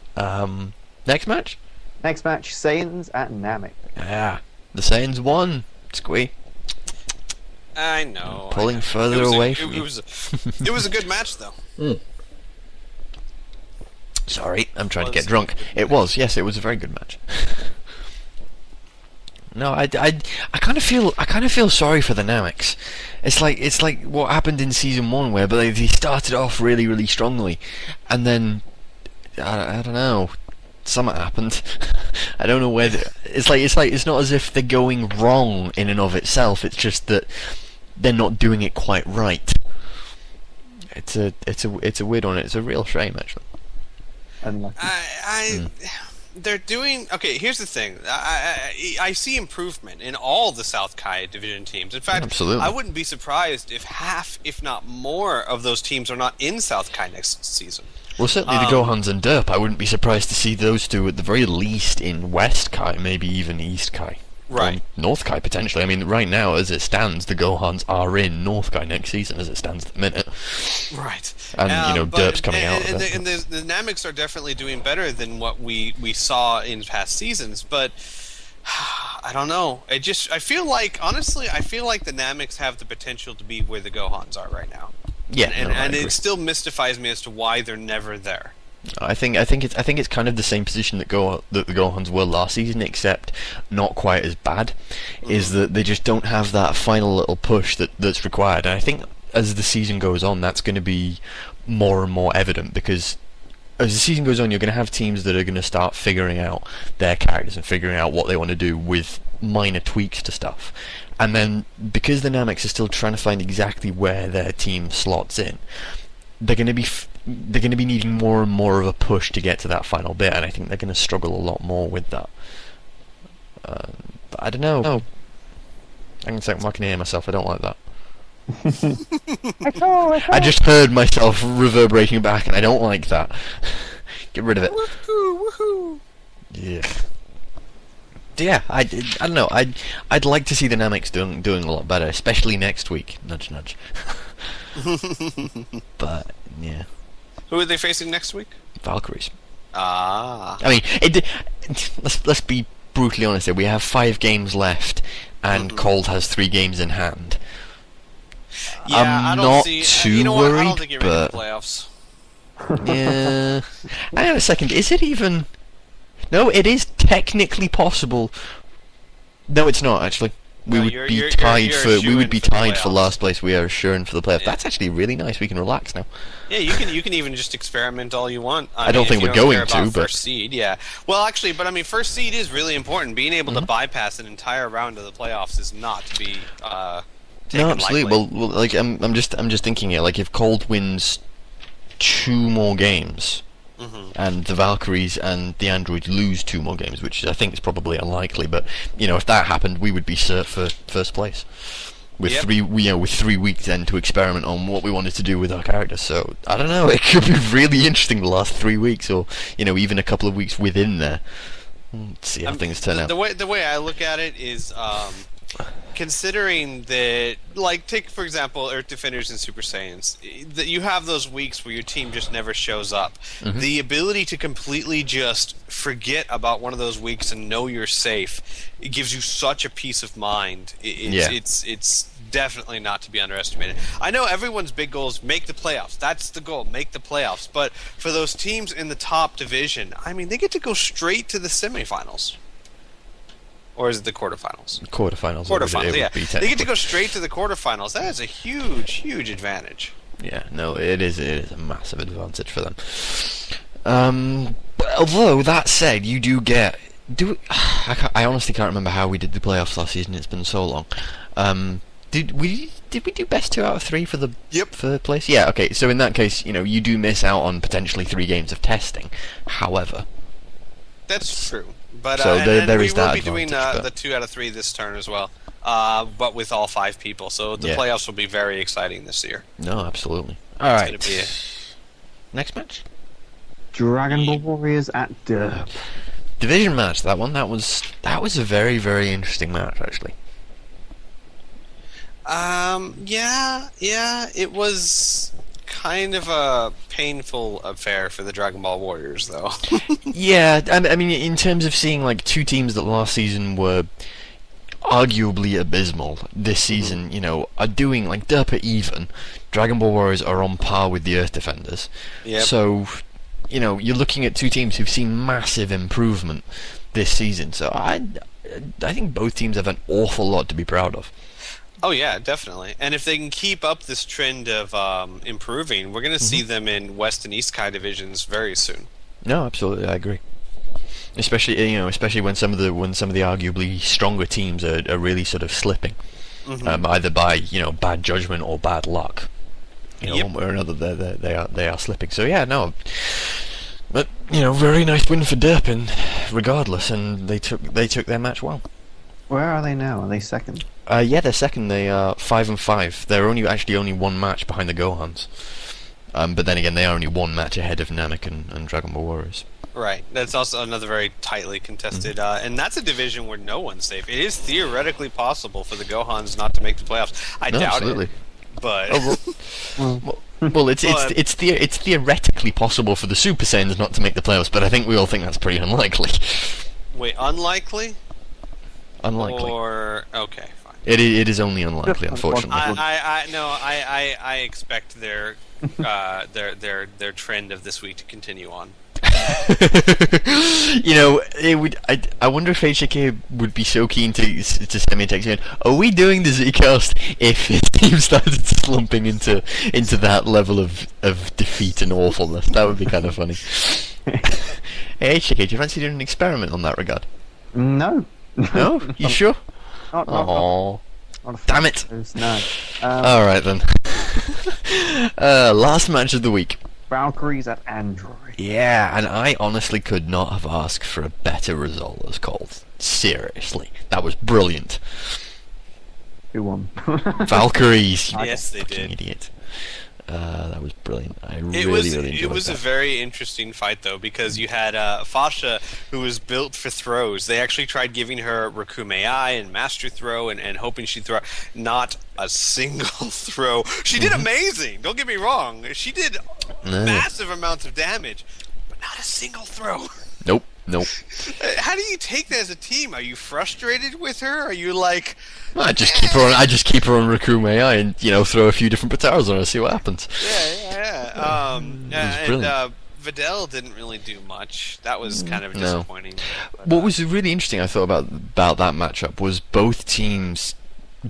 Speaker 1: Next match?
Speaker 3: Next match: Saiyans at Namek.
Speaker 1: Yeah. The Saiyans won. Squee.
Speaker 2: I know.
Speaker 1: Pulling
Speaker 2: I know.
Speaker 1: further
Speaker 2: It was
Speaker 1: away
Speaker 2: a,
Speaker 1: from
Speaker 2: it,
Speaker 1: you.
Speaker 2: it was a, it was a good match though.
Speaker 1: Sorry, I'm trying to get
Speaker 2: Was
Speaker 1: drunk.
Speaker 2: a good
Speaker 1: It was, yes, it was a very good match. No, I kind of feel sorry for the Nameks. It's like what happened in season 1, where they started off really, really strongly, and then I don't know, something happened. I don't know where. It's not as if they're going wrong in and of itself. It's just that they're not doing it quite right. It's a weird one. It's a real shame, actually.
Speaker 3: Unlucky.
Speaker 2: They're doing okay. Here's the thing. I see improvement in all the South Kai division teams. In fact,
Speaker 1: Absolutely.
Speaker 2: I wouldn't be surprised if half, if not more, of those teams are not in South Kai next season.
Speaker 1: Well, certainly the Gohans and Derp. I wouldn't be surprised to see those two at the very least in West Kai, maybe even East Kai.
Speaker 2: Right.
Speaker 1: Or North Kai, potentially. I mean, right now, as it stands, the Gohans are in North Kai next season, as it stands at the minute.
Speaker 2: Right.
Speaker 1: And, Derp's coming out of
Speaker 2: and
Speaker 1: it.
Speaker 2: the Nameks are definitely doing better than what we saw in past seasons, but I don't know. I feel like, honestly, I feel like the Nameks have the potential to be where the Gohans are right now.
Speaker 1: Yeah,
Speaker 2: And,
Speaker 1: no, I
Speaker 2: and
Speaker 1: agree.
Speaker 2: it still mystifies me as to why they're never there.
Speaker 1: I think it's kind of the same position that the Gohans were last season, except not quite as bad. Is that they just don't have that final little push that's required, and I think as the season goes on, that's going to be more and more evident, because as the season goes on, you're going to have teams that are going to start figuring out their characters and figuring out what they want to do with minor tweaks to stuff. And then, because the Nameks are still trying to find exactly where their team slots in, they're going to be needing more and more of a push to get to that final bit, and I think they're going to struggle a lot more with that. But I don't know. Oh, I can hear myself. I don't like that. I just heard myself reverberating back, and I don't like that. Get rid of it.
Speaker 2: Woohoo!
Speaker 1: Yeah. Yeah, I don't know. I'd like to see the Nameks doing a lot better, especially next week. Nudge, nudge. But yeah,
Speaker 2: Who are they facing next week?
Speaker 1: Valkyries.
Speaker 2: Ah.
Speaker 1: I mean, let's be brutally honest here. We have 5 games left, and Cold has 3 games in hand.
Speaker 2: Yeah,
Speaker 1: I'm
Speaker 2: I don't
Speaker 1: not
Speaker 2: see.
Speaker 1: too
Speaker 2: you know what? I
Speaker 1: worried,
Speaker 2: don't think you're in the
Speaker 1: but-
Speaker 2: playoffs.
Speaker 1: Yeah. Hang on a second. Is it even? No, it is technically possible. No, it's not actually. We
Speaker 2: No,
Speaker 1: would
Speaker 2: you're-
Speaker 1: be
Speaker 2: you're-
Speaker 1: tied
Speaker 2: you're
Speaker 1: for. We
Speaker 2: shoo-in
Speaker 1: would be
Speaker 2: for the
Speaker 1: tied for
Speaker 2: playoffs.
Speaker 1: last place. We are assured for the playoffs.
Speaker 2: Yeah.
Speaker 1: That's actually really nice. We can relax now.
Speaker 2: Yeah, you can even just experiment all you want.
Speaker 1: I don't
Speaker 2: mean,
Speaker 1: think
Speaker 2: if
Speaker 1: we're
Speaker 2: you don't
Speaker 1: going
Speaker 2: care
Speaker 1: to,
Speaker 2: about
Speaker 1: but-
Speaker 2: first seed, yeah. Well, actually, but I mean, first seed is really important. Being able to bypass an entire round of the playoffs is not to be taken
Speaker 1: No, absolutely.
Speaker 2: lightly.
Speaker 1: Well, like I'm just thinking here. Like if Cold wins 2 more games, and the Valkyries and the Androids lose 2 more games, which I think is probably unlikely. But if that happened, we would be cert for first place. With
Speaker 2: Yep.
Speaker 1: 3 weeks then to experiment on what we wanted to do with our characters. So I don't know. It could be really interesting the last 3 weeks, or even a couple of weeks within there. Let's see how things turn out.
Speaker 2: The way I look at it is, considering that, like, take for example Earth Defenders and Super Saiyans, that you have those weeks where your team just never shows up. The ability to completely just forget about one of those weeks and know you're safe, it gives you such a peace of mind. It's definitely not to be underestimated. I know everyone's big goal is make the playoffs. That's the goal, make the playoffs. But for those teams in the top division, I mean, they get to go straight to the semifinals. Or is it the quarterfinals?
Speaker 1: Quarterfinals.
Speaker 2: Quarterfinals, yeah. They get to go straight to the quarterfinals. That is a huge, huge advantage.
Speaker 1: Yeah, no, it is a massive advantage for them. But although, that said, you do get... I honestly can't remember how we did the playoffs last season. It's been so long. Did we do best 2 out of 3 for the third place? Yeah, okay, so in that case, you do miss out on potentially 3 games of testing. However...
Speaker 2: That's true. But
Speaker 1: so there is that
Speaker 2: we will be doing the 2 out of 3 this turn as well, but with all 5 people. So the playoffs will be very exciting this year.
Speaker 1: No, absolutely. All right.
Speaker 2: It's gonna be
Speaker 1: next match.
Speaker 3: Dragon Ball Warriors at Derp.
Speaker 1: Division match. That was a very, very interesting match actually.
Speaker 2: Yeah, it was kind of a painful affair for the Dragon Ball Warriors, though.
Speaker 1: Yeah, I mean, in terms of seeing like 2 teams that last season were arguably abysmal, this season, are doing like Derp are even. Dragon Ball Warriors are on par with the Earth Defenders.
Speaker 2: Yep.
Speaker 1: So, you're looking at 2 teams who've seen massive improvement this season. So I think both teams have an awful lot to be proud of.
Speaker 2: Oh yeah, definitely. And if they can keep up this trend of improving, we're going to see them in West and East Kai divisions very soon.
Speaker 1: No, absolutely, I agree. Especially when some of the arguably stronger teams are really sort of slipping, either by bad judgment or bad luck. One way or another, they are slipping. So yeah, no. But very nice win for Derpin, regardless, and they took their match well.
Speaker 3: Where are they now? Are they second?
Speaker 1: Yeah, they're second. They are 5-5. They're only 1 match behind the Gohans. But then again, they are only 1 match ahead of Namek and Dragon Ball Warriors.
Speaker 2: Right. That's also another very tightly contested, and that's a division where no one's safe. It is theoretically possible for the Gohans not to make the playoffs. I doubt
Speaker 1: absolutely.
Speaker 2: it. But
Speaker 1: it's theoretically possible for the Super Saiyans not to make the playoffs, but I think we all think that's pretty unlikely.
Speaker 2: Wait, unlikely?
Speaker 1: Unlikely.
Speaker 2: Or okay, fine.
Speaker 1: It is only unlikely, unfortunately.
Speaker 2: I expect their trend of this week to continue on.
Speaker 1: It would. I wonder if HJK would be so keen to send me a text saying, "Are we doing the Zcast?" If his team started slumping into that level of defeat and awfulness, that would be kind of funny. Hey HJK, do you fancy doing an experiment on that regard?
Speaker 3: No.
Speaker 1: No? You sure?
Speaker 3: Not
Speaker 1: Damn it!
Speaker 3: No.
Speaker 1: All right then. Last match of the week.
Speaker 3: Valkyries at Android.
Speaker 1: Yeah, and I honestly could not have asked for a better result as called. Seriously, that was brilliant.
Speaker 3: Who won?
Speaker 1: Valkyries.
Speaker 2: Yes, they did.
Speaker 1: Idiot. That was brilliant.
Speaker 2: It was
Speaker 1: that.
Speaker 2: a very interesting fight, though, because you had Fasha, who was built for throws. They actually tried giving her Rakume-ai and Master Throw and hoping she'd throw. Not a single throw. She did amazing. Don't get me wrong. She did massive amounts of damage, but not a single throw.
Speaker 1: Nope.
Speaker 2: How do you take that as a team? Are you frustrated with her? Are you like...
Speaker 1: I just keep her on Rakume-ai and throw a few different Pataras on her and see what happens.
Speaker 2: Yeah. And Videl didn't really do much. That was kind of disappointing.
Speaker 1: But, what was really interesting, I thought, about that matchup was both teams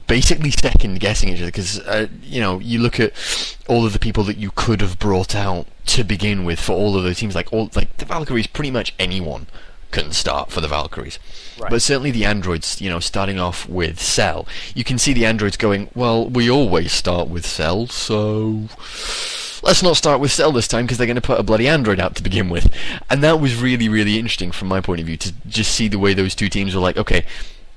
Speaker 1: basically second guessing each other, because you look at all of the people that you could have brought out to begin with for all of those teams, like the Valkyries, pretty much anyone can start for the Valkyries.
Speaker 2: Right.
Speaker 1: But certainly the androids, starting off with Cell, you can see the androids going, well, we always start with Cell, so let's not start with Cell this time because they're going to put a bloody android out to begin with. And that was really, really interesting from my point of view, to just see the way those 2 teams were like, okay,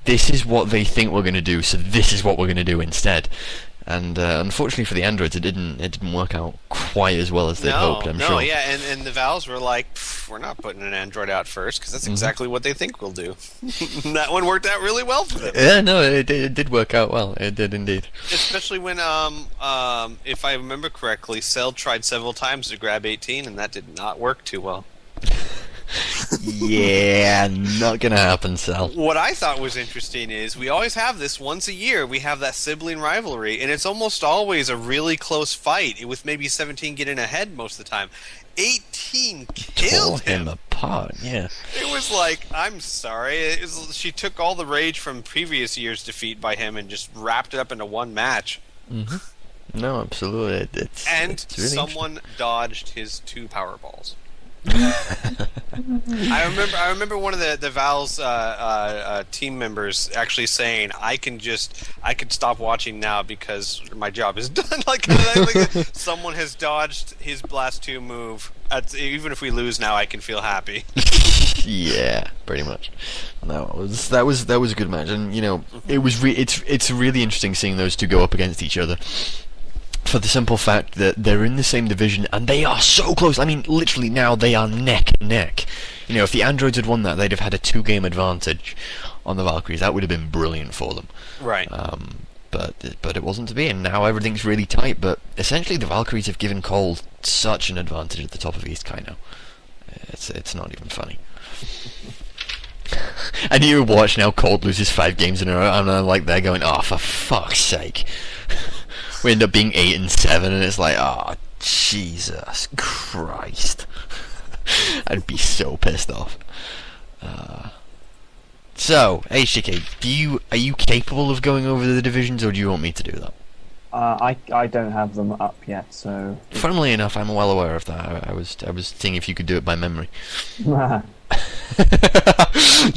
Speaker 1: this is what they think we're going to do, so this is what we're going to do instead. And unfortunately for the androids, it didn't work out quite as well as they hoped. I'm sure.
Speaker 2: Yeah, and the Vals were like, we're not putting an android out first, because that's exactly what they think we'll do. That one worked out really well for them.
Speaker 1: Yeah, no, it did work out well. It did indeed.
Speaker 2: Especially when, if I remember correctly, Cell tried several times to grab 18, and that did not work too well.
Speaker 1: Yeah, not gonna happen, Sal.
Speaker 2: What I thought was interesting is we always have this once a year. We have that sibling rivalry, and it's almost always a really close fight, with maybe 17 getting ahead most of the time. 18
Speaker 1: Tore
Speaker 2: killed
Speaker 1: him apart, yeah.
Speaker 2: It was like, I'm sorry, she took all the rage from previous year's defeat by him and just wrapped it up into one match.
Speaker 1: No, absolutely.
Speaker 2: And
Speaker 1: it's really
Speaker 2: someone dodged his 2 power balls. I remember one of the Val's team members actually saying, I could stop watching now because my job is done. like someone has dodged his Blast 2 move. Even if we lose now, I can feel happy.
Speaker 1: Yeah, pretty much. No, that was a good match, and you know, it's really interesting seeing those two go up against each other. For the simple fact that they're in the same division and they are so close. I mean, literally now they are neck and neck. You know, if the androids had won that, they'd have had a 2-game advantage on the Valkyries. That would have been brilliant for them.
Speaker 2: Right.
Speaker 1: But it wasn't to be, and now everything's really tight. But essentially, the Valkyries have given Cole such an advantage at the top of East Kai now. It's not even funny. And you watch now, Cold loses 5 games in a row, and I'm like, they're going, oh, for fuck's sake. We end up being 8-7, and it's like, oh, Jesus Christ. I'd be so pissed off. So, hey Shiki, are you capable of going over the divisions, or do you want me to do that?
Speaker 3: I don't have them up yet, so.
Speaker 1: Funnily enough, I'm well aware of that. I was seeing if you could do it by memory.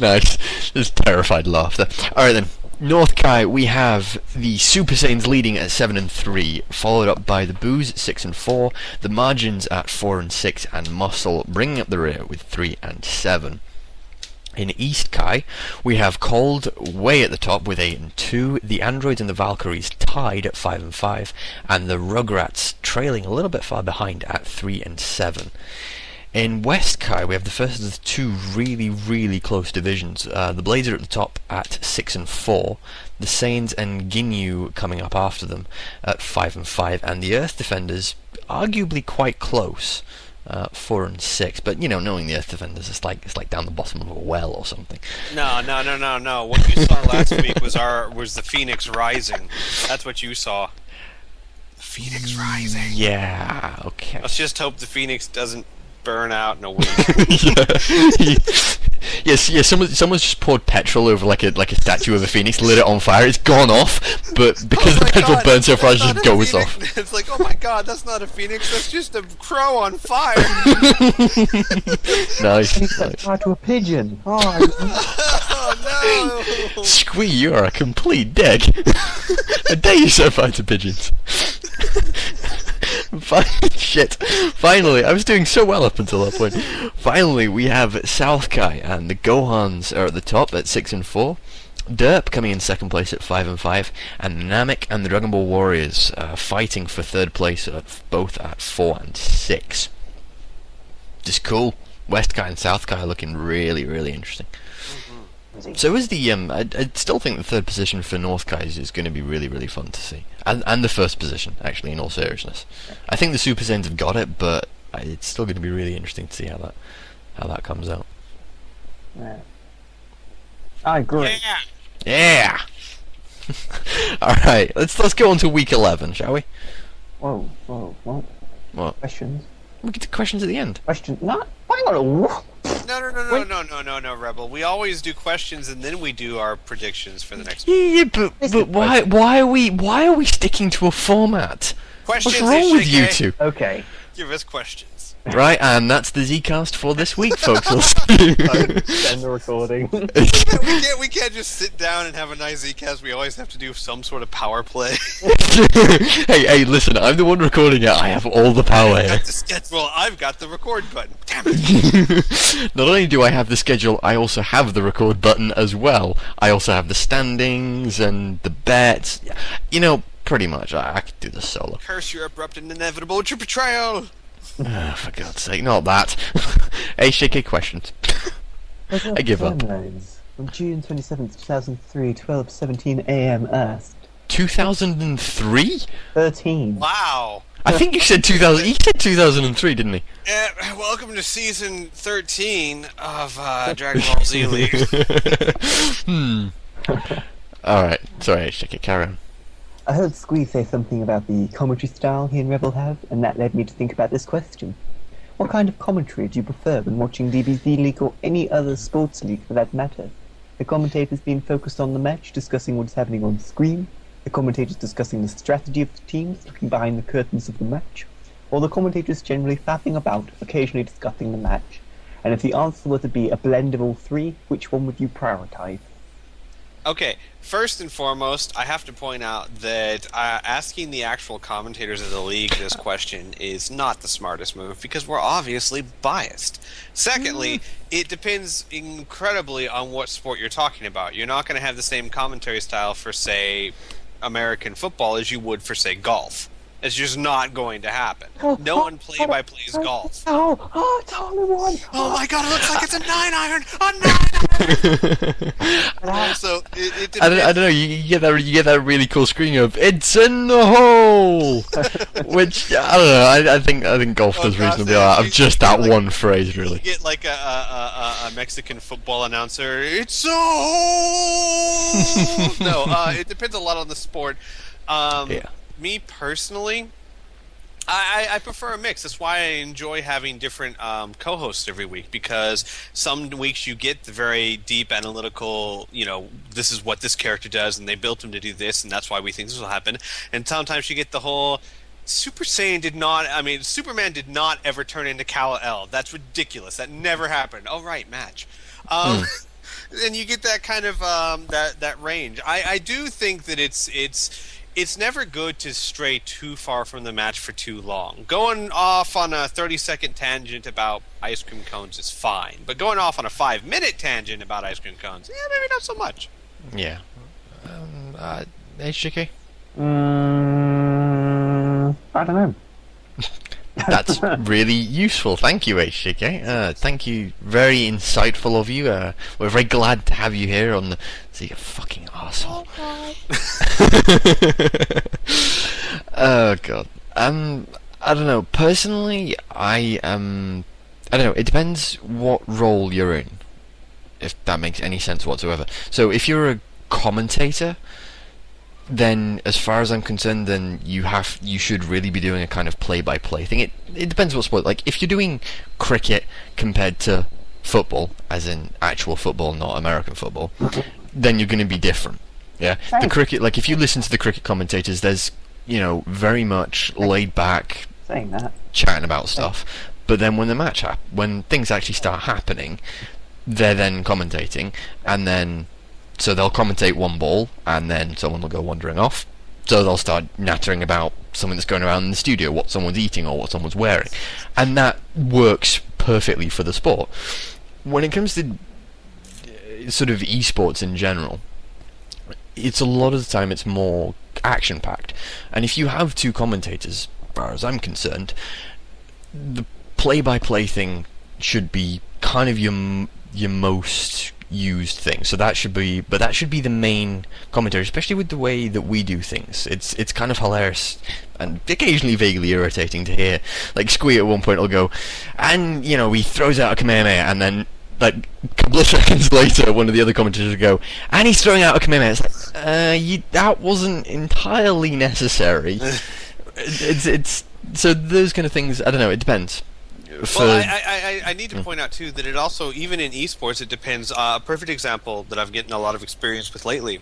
Speaker 1: Nice. Just terrified laughter. Alright then. North Kai, we have the Super Saiyans leading at 7-3, followed up by the Boos 6-4, the Margins at 4-6, and Muscle bringing up the rear with 3-7. In East Kai, we have Cold way at the top with 8-2, the Androids and the Valkyries tied at 5-5, and the Rugrats trailing a little bit far behind at 3-7. In West Kai, we have the first of the 2 really, really close divisions. The Blades are at the top at 6-4, the Saiyans and Ginyu coming up after them at 5-5, and the Earth Defenders arguably quite close, 4-6. But you know, knowing the Earth Defenders, it's like down the bottom of a well or something.
Speaker 2: No. What you saw last week was the Phoenix Rising. That's what you saw. The Phoenix Rising.
Speaker 1: Yeah. Okay.
Speaker 2: Let's just hope the Phoenix doesn't burn out in a week.
Speaker 1: Yes. Someone's just poured petrol over like a statue of a phoenix, lit it on fire. It's gone off, but because the petrol burned so far, it just goes off.
Speaker 2: It's like, oh my god, that's not a phoenix. That's just a crow on fire.
Speaker 1: Nice.
Speaker 3: Try to a pigeon.
Speaker 2: Oh no!
Speaker 1: Squee, you are a complete dick. I dare you set fire to pigeons. Shit. Finally, I was doing so well up until that point. Finally, we have South Kai, and the Gohans are at the top at 6-4. Derp coming in second place at 5-5, and Namek and the Dragon Ball Warriors fighting for third place at both at 4-6. Just cool. West Kai and South Kai are looking really, really interesting. So is the I still think the third position for North Kai is going to be really, really fun to see, and the first position actually, in all seriousness. I think the Super Saiyans have got it, but it's still going to be really interesting to see how that comes out.
Speaker 3: Yeah. I agree.
Speaker 1: Yeah. All right, let's go on to week 11, shall we?
Speaker 3: Whoa.
Speaker 1: What?
Speaker 3: Questions?
Speaker 1: We get to questions at the end.
Speaker 3: Question? Not. Hang on.
Speaker 2: No, Rebel. We always do questions and then we do our predictions for the next week.
Speaker 1: Yeah, but why are we sticking to a format?
Speaker 2: Questions.
Speaker 1: What's wrong with you two?
Speaker 3: Okay.
Speaker 2: Give us questions.
Speaker 1: Right, and that's the Zcast for this week, folks. We'll see.
Speaker 3: End the recording.
Speaker 2: we can't just sit down and have a nice Zcast. We always have to do some sort of power play.
Speaker 1: hey, listen, I'm the one recording it. I have all the power here.
Speaker 2: Well, I've got the record button. Damn it.
Speaker 1: Not only do I have the schedule, I also have the record button as well. I also have the standings and the bets. You know, pretty much. I could do this solo.
Speaker 2: Curse your abrupt and inevitable betrayal.
Speaker 1: Oh, for God's sake, not that. HJK questions. I give up.
Speaker 3: On June 27th, 2003, 12:17 a.m. Earth.
Speaker 1: 2003?
Speaker 3: 13.
Speaker 2: Wow.
Speaker 1: I think you said 2000. He said 2003, didn't he?
Speaker 2: Welcome to season 13 of Dragon Ball Z League.
Speaker 1: Alright, sorry, HJK, carry on.
Speaker 3: I heard Squeeze say something about the commentary style he and Rebel have, and that led me to think about this question. What kind of commentary do you prefer when watching DBZ League or any other sports league for that matter? The commentators being focused on the match, discussing what's happening on screen, the commentators discussing the strategy of the teams, looking behind the curtains of the match, or the commentators generally faffing about, occasionally discussing the match? And if the answer were to be a blend of all three, which one would you prioritize?
Speaker 2: Okay, first and foremost, I have to point out that asking the actual commentators of the league this question is not the smartest move because we're obviously biased. Secondly, it depends incredibly on what sport you're talking about. You're not going to have the same commentary style for, say, American football as you would for, say, golf. It's just not going to happen. No one play-by-plays golf.
Speaker 3: It's a hole in one!
Speaker 2: Oh my god, it looks like it's a 9-iron! A 9-iron! So, it depends.
Speaker 1: I don't know. You get that really cool screen of "It's in the hole," which I don't know. I think golf does reasonably well out of just that one phrase, really.
Speaker 2: You get like a Mexican football announcer. It's a hole. No, it depends a lot on the sport.
Speaker 1: Yeah.
Speaker 2: Me personally, I prefer a mix. That's why I enjoy having different co-hosts every week, because some weeks you get the very deep analytical, this is what this character does, and they built him to do this, and that's why we think this will happen. And sometimes you get the whole Superman did not ever turn into Kal-El. That's ridiculous. That never happened. Oh, right, match. And you get that kind of that range. I do think that it's never good to stray too far from the match for too long. Going off on a 30-second tangent about ice cream cones is fine, but going off on a 5-minute tangent about ice cream cones, maybe not so much.
Speaker 1: Yeah. HJK?
Speaker 3: I don't know.
Speaker 1: That's really useful. Thank you, HJK. Thank you. Very insightful of you. We're very glad to have you here on the... So you fucking arsehole. Oh, God. I don't know. Personally, I don't know. It depends what role you're in, if that makes any sense whatsoever. So if you're a commentator, then as far as I'm concerned, then you should really be doing a kind of play-by-play thing. It depends what sport. Like, if you're doing cricket compared to football, as in actual football, not American football, then you're going to be different. Yeah, the cricket. Like, if you listen to the cricket commentators, there's very much laid back,
Speaker 3: Saying that.
Speaker 1: chatting about stuff. But then when things actually start happening, they're then commentating, and then. So they'll commentate one ball, and then someone will go wandering off. So they'll start nattering about something that's going around in the studio, what someone's eating or what someone's wearing. And that works perfectly for the sport. When it comes to sort of esports in general, it's a lot of the time it's more action-packed. And if you have two commentators, as far as I'm concerned, the play-by-play thing should be kind of your most used thing. So that should be the main commentary, especially with the way that we do things. It's kind of hilarious and occasionally vaguely irritating to hear. Like Squee at one point will go, and he throws out a Kamehameha, and then like a couple of seconds later one of the other commentators will go, and he's throwing out a Kamehameha. It's like, that wasn't entirely necessary. it's so those kind of things, I don't know, it depends.
Speaker 2: Well, I need to point out too that it also, even in esports, it depends. A perfect example that I've gotten a lot of experience with lately,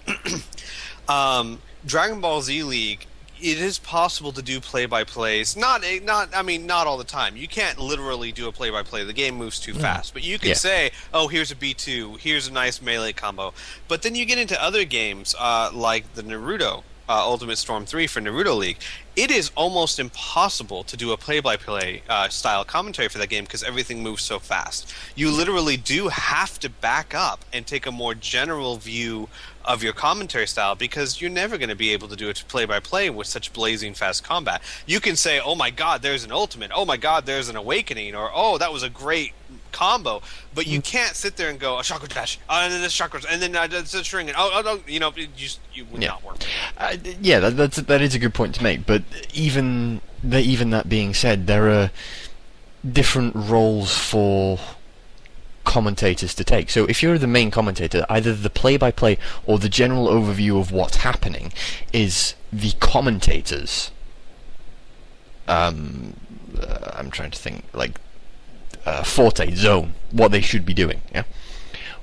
Speaker 2: Dragon Ball Z League. It is possible to do play-by-plays. Not all the time. You can't literally do a play-by-play. The game moves too fast. But you can say, "Oh, here's a B2. Here's a nice melee combo." But then you get into other games like the Naruto Ultimate Storm 3 for Naruto League, it is almost impossible to do a play-by-play style commentary for that game because everything moves so fast. You literally do have to back up and take a more general view of your commentary style because you're never going to be able to do it play-by-play with such blazing fast combat. You can say, oh my god, there's an ultimate, oh my god, there's an awakening, or oh, that was a great combo, but you can't sit there and go a chakra dash, and then this chakra, and then it's a string, and you would not work.
Speaker 1: Yeah, that is a good point to make. But even that being said, there are different roles for commentators to take. So if you're the main commentator, either the play-by-play or the general overview of what's happening is the commentators. I'm trying to think, like, forte zone, what they should be doing, yeah?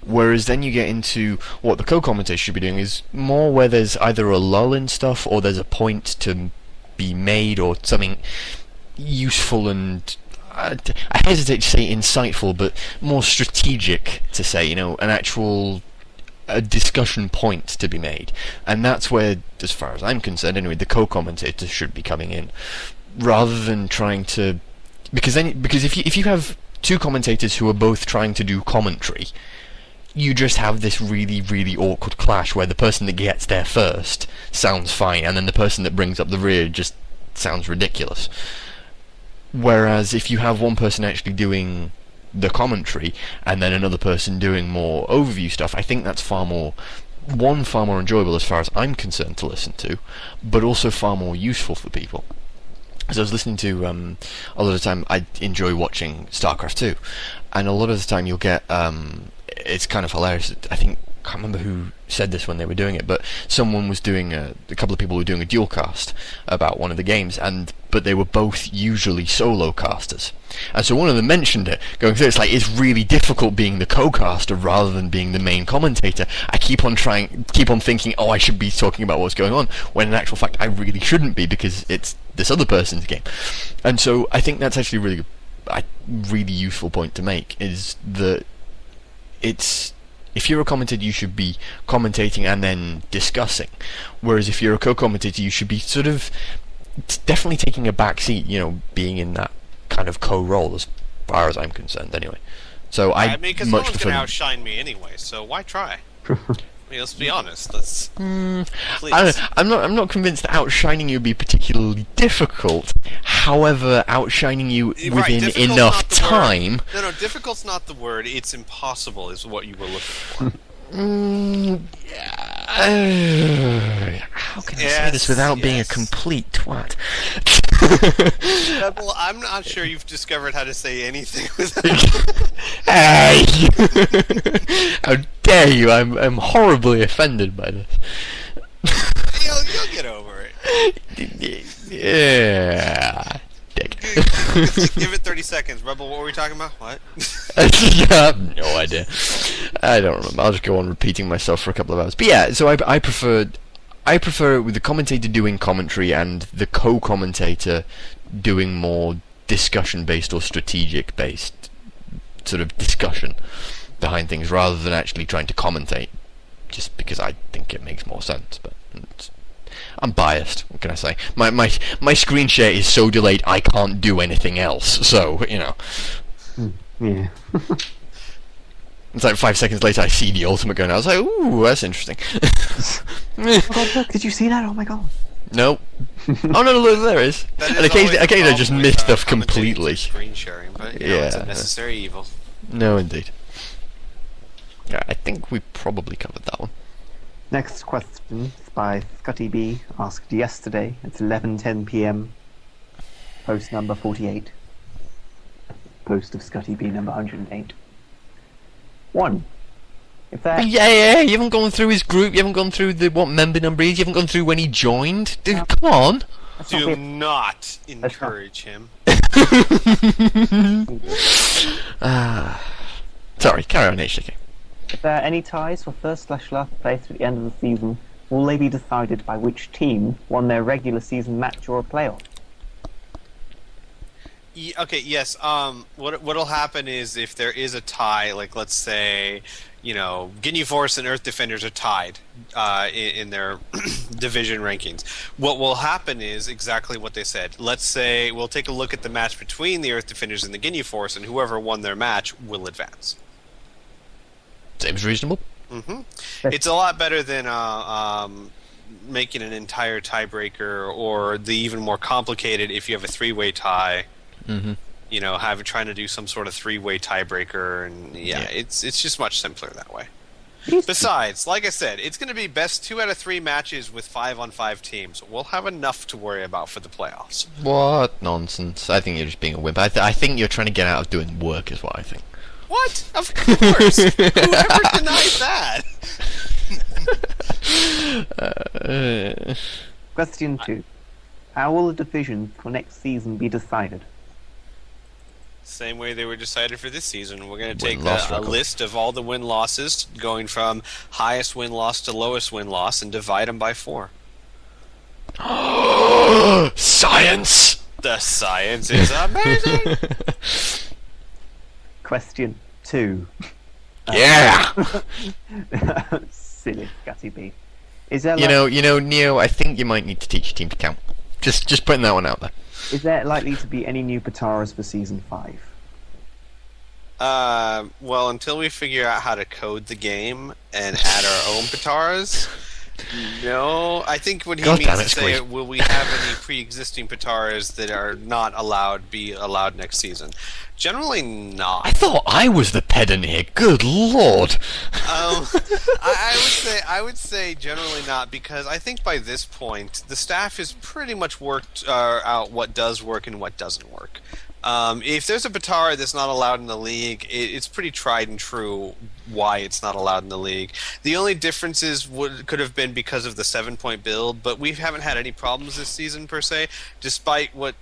Speaker 1: Whereas then you get into what the co-commentator should be doing is more where there's either a lull in stuff or there's a point to be made or something useful and I hesitate to say insightful, but more strategic to say, an actual discussion point to be made. And that's where, as far as I'm concerned anyway, the co-commentator should be coming in, rather than trying to... Because if you have two commentators who are both trying to do commentary, you just have this really, really awkward clash where the person that gets there first sounds fine, and then the person that brings up the rear just sounds ridiculous. Whereas if you have one person actually doing the commentary, and then another person doing more overview stuff, I think that's far more enjoyable as far as I'm concerned to listen to, but also far more useful for people. So I was listening to, a lot of the time I enjoy watching StarCraft 2, and a lot of the time you'll get, it's kind of hilarious, I can't remember who said this when they were doing it, but someone was doing, a couple of people were doing a dual cast about one of the games, but they were both usually solo casters. And so one of them mentioned it, going through, it's really difficult being the co-caster rather than being the main commentator. I keep on thinking, oh, I should be talking about what's going on, when in actual fact I really shouldn't be, because it's this other person's game. And so I think that's actually a really useful point to make, is that if you're a commentator, you should be commentating and then discussing. Whereas if you're a co-commentator, you should be sort of definitely taking a back seat, being in that kind of co-role, as far as I'm concerned, anyway. So I
Speaker 2: mean, because no one's going to outshine me anyway, so why try? I mean, let's be honest. Please.
Speaker 1: I'm not convinced that outshining you would be particularly difficult. However, outshining you within enough time.
Speaker 2: No, difficult's not the word. It's impossible, is what you were looking for.
Speaker 1: How can I say this without being a complete twat?
Speaker 2: Well, I'm not sure you've discovered how to say anything without.
Speaker 1: Hey! How dare you! I'm horribly offended by this.
Speaker 2: You'll get over it.
Speaker 1: Yeah. Dick.
Speaker 2: Give it 30 seconds. Rebel, what were we talking about? What?
Speaker 1: I have no idea. I don't remember. I'll just go on repeating myself for a couple of hours. But yeah, so I prefer it with the commentator doing commentary and the co-commentator doing more discussion-based or strategic-based sort of discussion behind things, rather than actually trying to commentate, just because I think it makes more sense. But I'm biased. What can I say? My screen share is so delayed I can't do anything else. So
Speaker 3: Yeah.
Speaker 1: It's like 5 seconds later I see the ultimate going. I was like, ooh, that's interesting.
Speaker 3: Oh God, look! Did you see that? Oh my God.
Speaker 1: Nope. Oh no, look, there is. And occasionally I just miss stuff completely.
Speaker 2: Screen sharing, but it's a necessary evil.
Speaker 1: No, indeed. Yeah, I think we probably covered that one.
Speaker 3: Next question is by Scotty B, asked yesterday. It's 11:10 p.m. Post number 48. Post of Scotty B number 108. 1. If that...
Speaker 1: Yeah, you haven't gone through his group, you haven't gone through what member number he is, you haven't gone through when he joined. Dude, come on!
Speaker 2: Do not encourage him.
Speaker 1: Sorry, carry on, HJK.
Speaker 3: If there are any ties for first/last place at the end of the season, will they be decided by which team won their regular season match or a playoff?
Speaker 2: Okay, yes. What'll happen is if there is a tie, like let's say, Ginyu Force and Earth Defenders are tied in their division rankings. What will happen is exactly what they said. Let's say we'll take a look at the match between the Earth Defenders and the Ginyu Force, and whoever won their match will advance.
Speaker 1: Seems reasonable.
Speaker 2: It's a lot better than making an entire tiebreaker, or the even more complicated if you have a three-way tie. Trying to do some sort of three-way tiebreaker, and it's just much simpler that way. Besides, like I said, it's going to be best 2 out of 3 matches with 5-on-5 teams. We'll have enough to worry about for the playoffs.
Speaker 1: What nonsense! I think you're just being a wimp. I think you're trying to get out of doing work, is what I think.
Speaker 2: What? Of course! Whoever denies that?
Speaker 3: Question 2. How will the divisions for next season be decided?
Speaker 2: Same way they were decided for this season. We're going to take
Speaker 1: Win-loss
Speaker 2: a
Speaker 1: record.
Speaker 2: list of all the win-losses, going from highest win-loss to lowest win-loss, and divide them by 4.
Speaker 1: Science!
Speaker 2: The science is amazing!
Speaker 3: Question 2.
Speaker 1: Yeah!
Speaker 3: Silly, Gutty B. Is there
Speaker 1: You know, Neo, I think you might need to teach your team to count. Just putting that one out there.
Speaker 3: Is there likely to be any new Pataras for Season 5?
Speaker 2: Well, until we figure out how to code the game and add our own Pataras, no. I think what he
Speaker 1: God
Speaker 2: means
Speaker 1: damn it,
Speaker 2: to say,
Speaker 1: Squeak.
Speaker 2: will we have any pre-existing Pataras that are not allowed be allowed next season? Generally not.
Speaker 1: I thought I was the pedant here. Good lord!
Speaker 2: I would say generally not, because I think by this point the staff has pretty much worked out what does work and what doesn't work. If there's a Batara that's not allowed in the league, it's pretty tried and true why it's not allowed in the league. The only differences could have been because of the 7-point build, but we haven't had any problems this season per se, despite what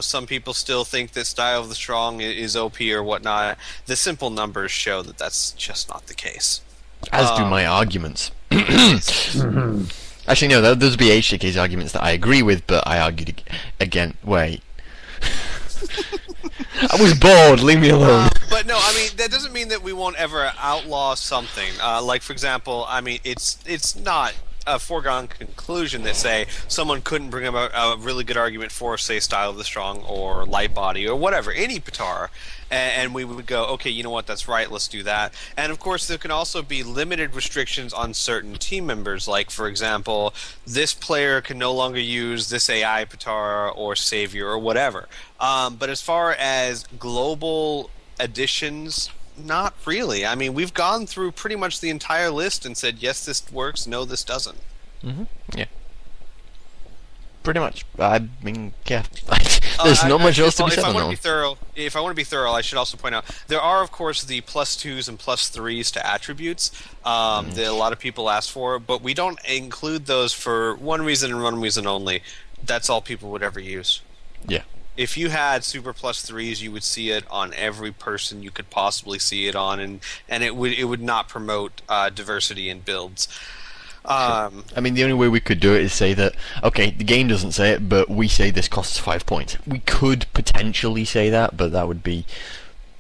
Speaker 2: some people still think that Style of the Strong is OP or whatnot. The simple numbers show that that's just not the case.
Speaker 1: As do my arguments. Actually, no, those would be HJK's arguments that I agree with, but I argued again. Wait. I was bored, leave me alone.
Speaker 2: But no, I mean, that doesn't mean that we won't ever outlaw something. Like, for example, I mean, it's not a foregone conclusion that, say, someone couldn't bring about a really good argument for, say, Style of the Strong or Light Body or whatever, any Patara, and we would go, okay, you know what, that's right, let's do that. And of course, there can also be limited restrictions on certain team members, like, for example, this player can no longer use this AI Patara or Savior or whatever. But as far as global additions, not really. I mean, we've gone through pretty much the entire list and said, yes, this works, no, this doesn't.
Speaker 1: Yeah. Pretty much. I mean, yeah. There's not much else to be said on that one.
Speaker 2: If I want to be thorough, I should also point out there are, of course, the +2s and +3s to attributes that a lot of people ask for, but we don't include those for one reason and one reason only. That's all people would ever use.
Speaker 1: Yeah.
Speaker 2: If you had super +3s, you would see it on every person you could possibly see it on, and it would not promote diversity in builds.
Speaker 1: I mean, the only way we could do it is say that, okay, the game doesn't say it, but we say this costs 5 points. We could potentially say that, but that would be,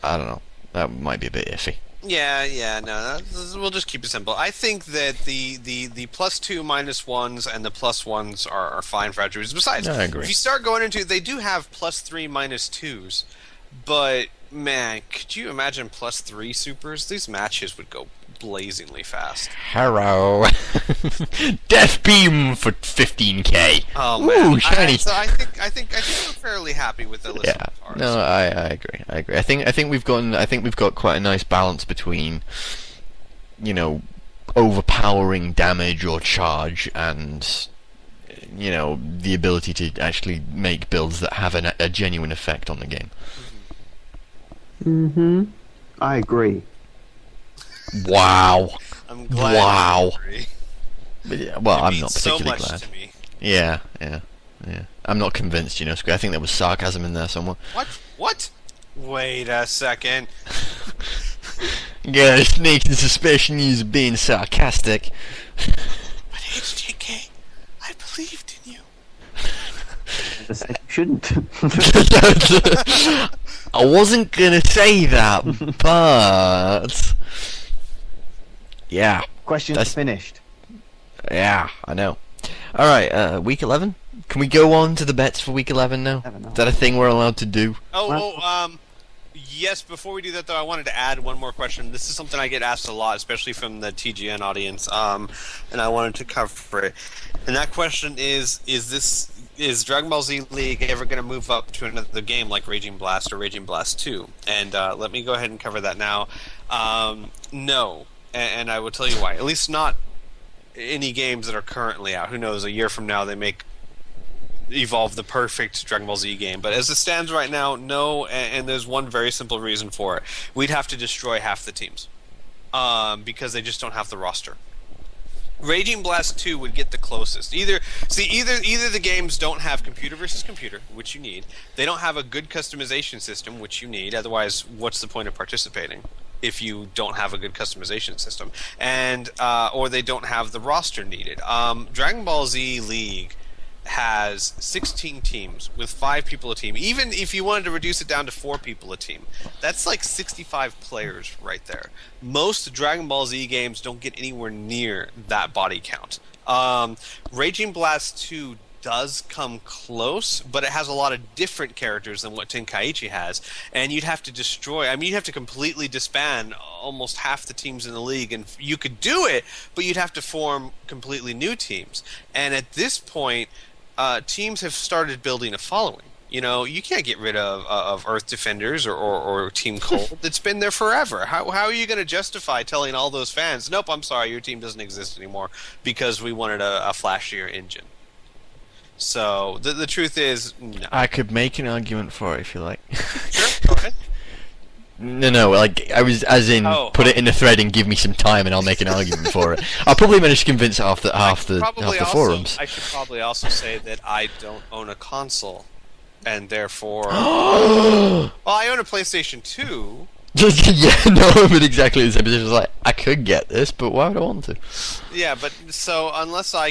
Speaker 1: I don't know, that might be a bit iffy.
Speaker 2: Yeah, no, we'll just keep it simple. I think that the +2 -1s and the +1s are fine for attributes. Besides,
Speaker 1: I agree.
Speaker 2: if you start going into, they do have +3 -2s, but man, could you imagine +3 supers? These matches would go blazingly fast.
Speaker 1: Hello. Death Beam for 15k.
Speaker 2: Oh man,
Speaker 1: Ooh, shiny.
Speaker 2: I think we're fairly happy with the list.
Speaker 1: Yeah.
Speaker 2: of cars.
Speaker 1: No, I agree. I think we've got quite a nice balance between, overpowering damage or charge and, the ability to actually make builds that have a genuine effect on the game.
Speaker 3: I agree.
Speaker 1: Wow.
Speaker 2: I'm glad.
Speaker 1: Wow.
Speaker 2: You agree.
Speaker 1: But yeah, well,
Speaker 2: It
Speaker 1: I'm
Speaker 2: means
Speaker 1: not
Speaker 2: so
Speaker 1: particularly
Speaker 2: much
Speaker 1: glad.
Speaker 2: to me.
Speaker 1: Yeah. I'm not convinced, Square. I think there was sarcasm in there somewhere.
Speaker 2: What? Wait a second.
Speaker 1: Yeah, sneaking suspicion he's being sarcastic.
Speaker 2: But HJK, I believed in you.
Speaker 3: Just said you shouldn't.
Speaker 1: I wasn't gonna say that, but yeah,
Speaker 3: Questions
Speaker 1: That's-
Speaker 3: finished.
Speaker 1: yeah, I know. All right, week 11. Can we go on to the bets for week 11 now?
Speaker 3: I don't know.
Speaker 1: Is that a thing we're allowed to do?
Speaker 2: Yes, before we do that, though, I wanted to add one more question. This is something I get asked a lot, especially from the TGN audience, and I wanted to cover it. And that question is Dragon Ball Z League ever going to move up to another game like Raging Blast or Raging Blast 2? And let me go ahead and cover that now. No, and I will tell you why. At least not any games that are currently out. Who knows, a year from now they make evolve the perfect Dragon Ball Z game, but as it stands right now, no, and there's one very simple reason for it. We'd have to destroy half the teams because they just don't have the roster. Raging Blast 2 would get the closest. Either the games don't have computer versus computer, which you need. They don't have a good customization system, which you need. Otherwise, what's the point of participating if you don't have a good customization system? And or they don't have the roster needed. Dragon Ball Z League has 16 teams with 5 people a team. Even if you wanted to reduce it down to 4 people a team, that's like 65 players right there. Most Dragon Ball Z games don't get anywhere near that body count. Raging Blast 2 does come close, but it has a lot of different characters than what Tenkaichi has, and you'd have to you'd have to completely disband almost half the teams in the league, and you could do it, but you'd have to form completely new teams. And at this point, teams have started building a following. You know, you can't get rid of Earth Defenders or Team Cold. It's been there forever. How are you going to justify telling all those fans, nope, I'm sorry, your team doesn't exist anymore because we wanted a flashier engine? So the truth is, no.
Speaker 1: I could make an argument for it if you like.
Speaker 2: Sure, go ahead.
Speaker 1: No, like I was, as in, put it in the thread and give me some time, and I'll make an argument for it. I'll probably manage to convince half the forums.
Speaker 2: I should probably also say that I don't own a console, and therefore, well, I own a PlayStation 2.
Speaker 1: Yeah, no, I'm in exactly the same position. It's like, I could get this, but why would I want to?
Speaker 2: Yeah, but so unless I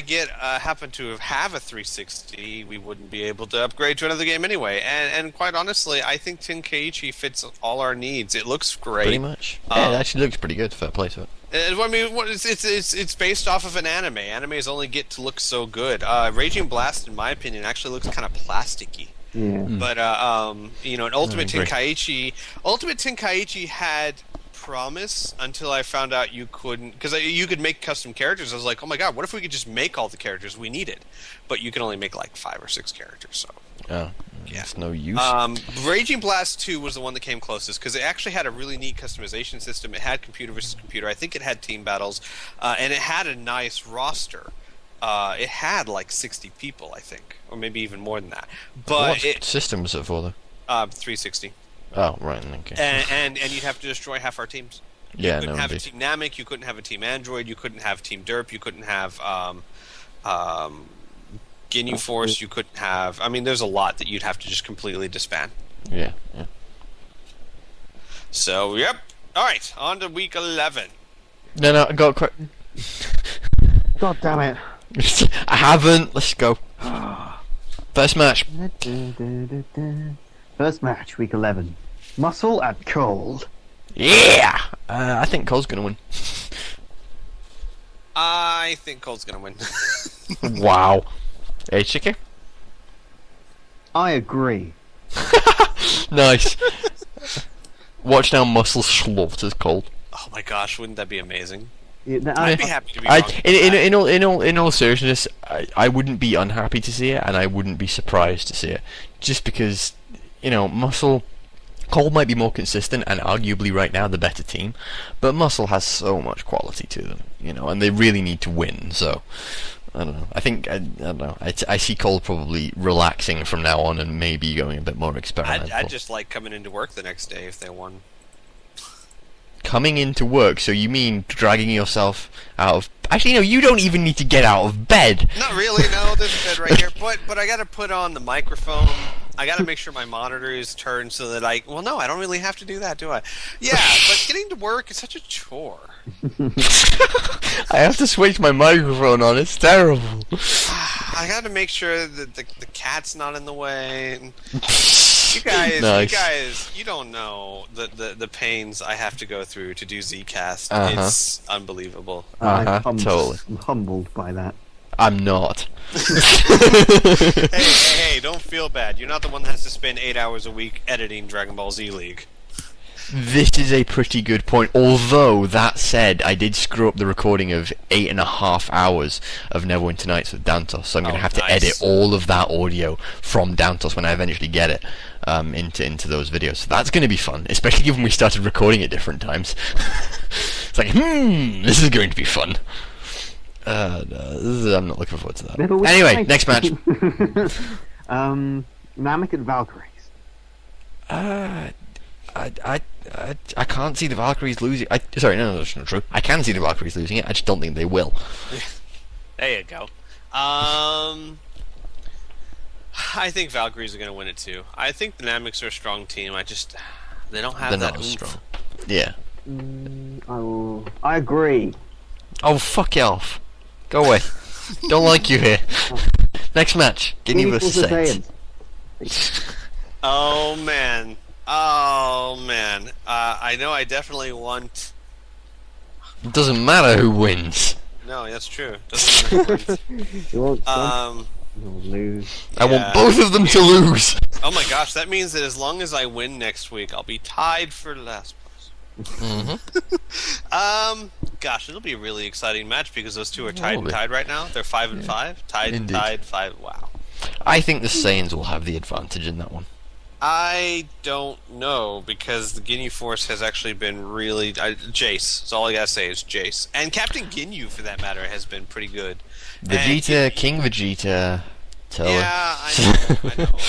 Speaker 2: happen to have a 360, we wouldn't be able to upgrade to another game anyway. And quite honestly, I think Tenkaichi fits all our needs. It looks great.
Speaker 1: Pretty much. Yeah, it actually looks pretty good. Fair play to it.
Speaker 2: I mean, it's based off of an anime. Animes only get to look so good. Raging Blast, in my opinion, actually looks kind of plasticky.
Speaker 3: Yeah.
Speaker 2: But you know, an Ultimate Tenkaichi had promise until I found out you couldn't, because you could make custom characters. I was like, oh my god, what if we could just make all the characters we needed? But you can only make like 5 or 6 characters. So
Speaker 1: yeah, it's no use.
Speaker 2: Raging Blast 2 was the one that came closest because it actually had a really neat customization system. It had computer versus computer. I think it had team battles, and it had a nice roster. It had like 60 people, I think, or maybe even more than that. But
Speaker 1: what system was it for, though?
Speaker 2: 360.
Speaker 1: Oh, right, okay.
Speaker 2: And you'd have to destroy half our teams.
Speaker 1: Yeah,
Speaker 2: you couldn't
Speaker 1: no,
Speaker 2: have
Speaker 1: indeed.
Speaker 2: a Team Namek, you couldn't have a Team Android, you couldn't have Team Derp, you couldn't have Ginyu Force, you couldn't have... I mean, there's a lot that you'd have to just completely disband.
Speaker 1: Yeah.
Speaker 2: So, yep. Alright, on to week 11.
Speaker 1: No, I got quite...
Speaker 3: God damn it.
Speaker 1: I haven't. Let's go. First match.
Speaker 3: First match, week 11. Muscle at Cold.
Speaker 1: Yeah! I think Cole's gonna win.
Speaker 2: I think Cold's gonna win.
Speaker 1: Wow. Hey, Chicky?
Speaker 3: I agree.
Speaker 1: Nice. Watch now, Muscle slaughters Cold.
Speaker 2: Oh my gosh, wouldn't that be amazing?
Speaker 3: Yeah,
Speaker 2: I'd be happy to be wrong.
Speaker 1: In all seriousness, I wouldn't be unhappy to see it, and I wouldn't be surprised to see it, just because, you know, Cole might be more consistent and arguably right now the better team, but Muscle has so much quality to them, you know, and they really need to win. So I don't know. I don't know. I see Cole probably relaxing from now on and maybe going a bit more experimental.
Speaker 2: I'd just like coming into work the next day if they won.
Speaker 1: Coming into work, so you mean dragging yourself out of... Actually, no, you don't even need to get out of bed.
Speaker 2: Not really, no, there's a bed right here. But I gotta put on the microphone I gotta make sure my monitor is turned so that well, no, I don't really have to do that, do I? Yeah, but getting to work is such a chore.
Speaker 1: I have to switch my microphone on. It's terrible.
Speaker 2: I gotta make sure that the cat's not in the way. You
Speaker 1: Nice.
Speaker 2: you don't know the pains I have to go through to do Zcast. It's unbelievable.
Speaker 1: Totally.
Speaker 3: I'm humbled by that.
Speaker 1: I'm not.
Speaker 2: Hey, don't feel bad. You're not the one that has to spend 8 hours a week editing Dragon Ball Z League.
Speaker 1: This is a pretty good point. Although, that said, I did screw up the recording of 8.5 hours of Neverwinter Nights with Dantos, so I'm going to have to
Speaker 2: nice.
Speaker 1: edit all of that audio from Dantos when I eventually get it into those videos. So that's going to be fun, especially given we started recording at different times. It's like, this is going to be fun. No, I'm not looking forward to that. Anyway, next match.
Speaker 3: Namek and Valkyries.
Speaker 1: I can't see the Valkyries losing. Sorry, no, that's not true. I can see the Valkyries losing it. I just don't think they will.
Speaker 2: There you go. I think Valkyries are going to win it too. I think the Nameks are a strong team. They don't have
Speaker 1: They're
Speaker 2: that
Speaker 1: not as
Speaker 2: oomph.
Speaker 1: strong. Yeah.
Speaker 3: I agree.
Speaker 1: Oh, fuck you off. Go away. Don't like you here. Next match. Ginyu vs Saiyans.
Speaker 2: Oh man. I know I definitely want.
Speaker 1: It doesn't matter who wins.
Speaker 2: No, that's true. Doesn't matter who wins.
Speaker 3: You want some? You'll lose.
Speaker 1: I want both of them to lose.
Speaker 2: Oh my gosh, that means that as long as I win next week, I'll be tied for last place. Gosh, it'll be a really exciting match because those two are tied right now. They're 5 and 5. Tied 5. Wow.
Speaker 1: I think the Saiyans will have the advantage in that one.
Speaker 2: I don't know because the Ginyu Force has actually been really Jace. That's all I gotta say is Jace, and Captain Ginyu, for that matter, has been pretty good.
Speaker 1: Vegeta, King Vegeta, Toa.
Speaker 2: Yeah, I know.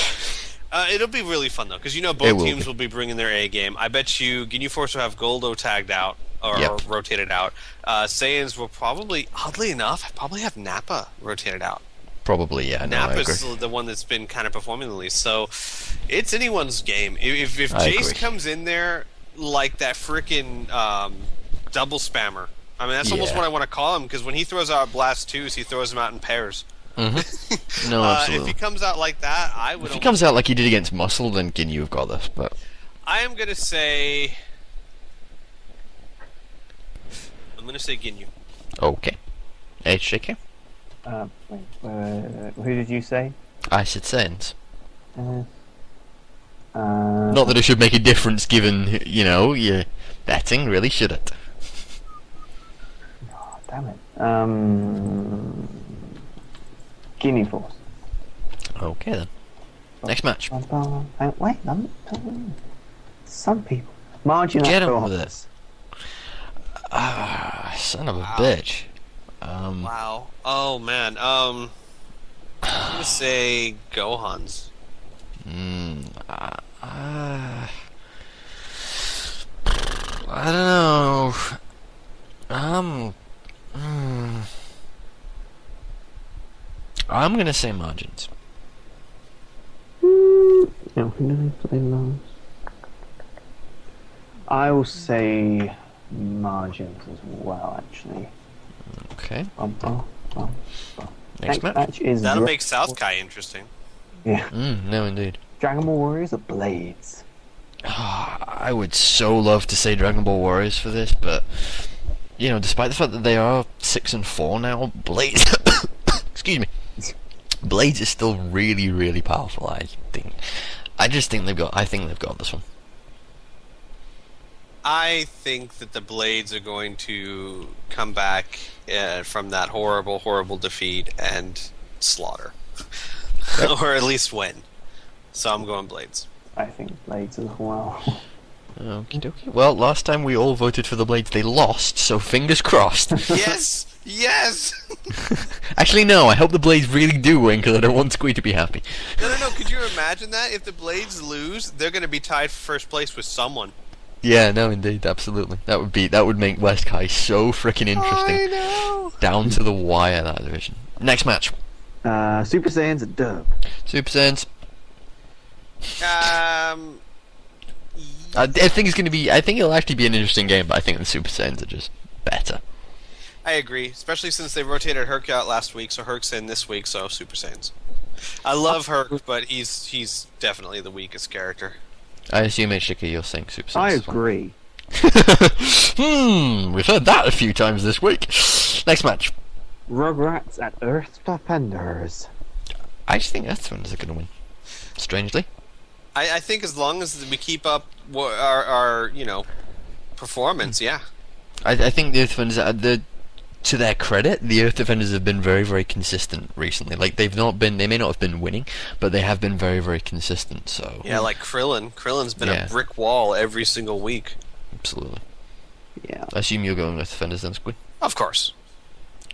Speaker 2: It'll be really fun though, because both teams will be bringing their A game. I bet you Ginyu Force will have Goldo tagged out or rotated out. Saiyans will probably, oddly enough, probably have Nappa rotated out.
Speaker 1: Probably, yeah. No,
Speaker 2: Nappa's the one that's been kind of performing the least, so it's anyone's game. If Jace comes in there like that freaking double spammer, I mean that's almost what I want to call him, because when he throws out Blast 2s, he throws them out in pairs.
Speaker 1: Mm-hmm. No, absolutely.
Speaker 2: If he comes out like that, I would.
Speaker 1: If he comes out like he did against Muscle, then Ginyu have got this. But
Speaker 2: I am gonna say, Ginyu.
Speaker 1: Okay. HJK.
Speaker 3: Who did you say?
Speaker 1: I said Saiyans.
Speaker 3: Not
Speaker 1: Not that it should make a difference, given you're betting. Really, should it?
Speaker 3: Oh, damn it. Ginyu Force.
Speaker 1: Okay then. Next match.
Speaker 3: Wait, some people. Margin.
Speaker 1: Get on with it. Son of a bitch.
Speaker 2: Wow. Oh man. I'm gonna say Gohan's.
Speaker 1: I don't know. I'm gonna say Margins.
Speaker 3: I will say Margins as well, actually.
Speaker 1: Okay.
Speaker 3: Next
Speaker 1: match
Speaker 3: is
Speaker 2: That'll make South Kai interesting.
Speaker 3: Yeah.
Speaker 1: No, indeed.
Speaker 3: Dragon Ball Warriors or Blades?
Speaker 1: I would so love to say Dragon Ball Warriors for this, but despite the fact that they are 6 and 4 now, Blades. Excuse me. Blades is still really, really powerful. I think they've got this one.
Speaker 2: I think that the Blades are going to come back from that horrible, horrible defeat and slaughter. Or at least win. So I'm going Blades.
Speaker 3: I think Blades as well.
Speaker 1: Okie dokie. Well, last time we all voted for the Blades, they lost, so fingers crossed.
Speaker 2: Yes! Yes!
Speaker 1: Actually, no, I hope the Blades really do win, because I don't want Squee to be happy.
Speaker 2: No. Could you imagine that? If the Blades lose, they're going to be tied for first place with someone.
Speaker 1: Yeah, no, indeed, absolutely. That would make West Kai so freaking interesting.
Speaker 2: I know!
Speaker 1: Down to the wire, that division. Next match.
Speaker 3: Super Saiyans and Dub.
Speaker 1: Super Saiyans. I think it's going to be. I think it'll actually be an interesting game, but I think the Super Saiyans are just better.
Speaker 2: I agree, especially since they rotated Herc out last week, so Herc's in this week, so Super Saiyans. I love Herc, but he's definitely the weakest character.
Speaker 1: I assume, Shiki, you're saying Super Saiyans.
Speaker 3: I
Speaker 1: as well.
Speaker 3: agree.
Speaker 1: We've heard that a few times this week. Next match.
Speaker 3: Rugrats at Earth Defenders.
Speaker 1: I just think Earth Defenders are going to win. Strangely.
Speaker 2: I think as long as we keep up our performance, yeah.
Speaker 1: I think the Earth Defenders to their credit, the Earth Defenders have been very, very consistent recently. Like they may not have been winning, but they have been very, very consistent. So
Speaker 2: Yeah, like Krillin. Krillin's been
Speaker 1: Yeah.
Speaker 2: a brick wall every single week.
Speaker 1: absolutely.
Speaker 3: Yeah.
Speaker 1: I assume you're going Earth Defenders then, Squid.
Speaker 2: Of course.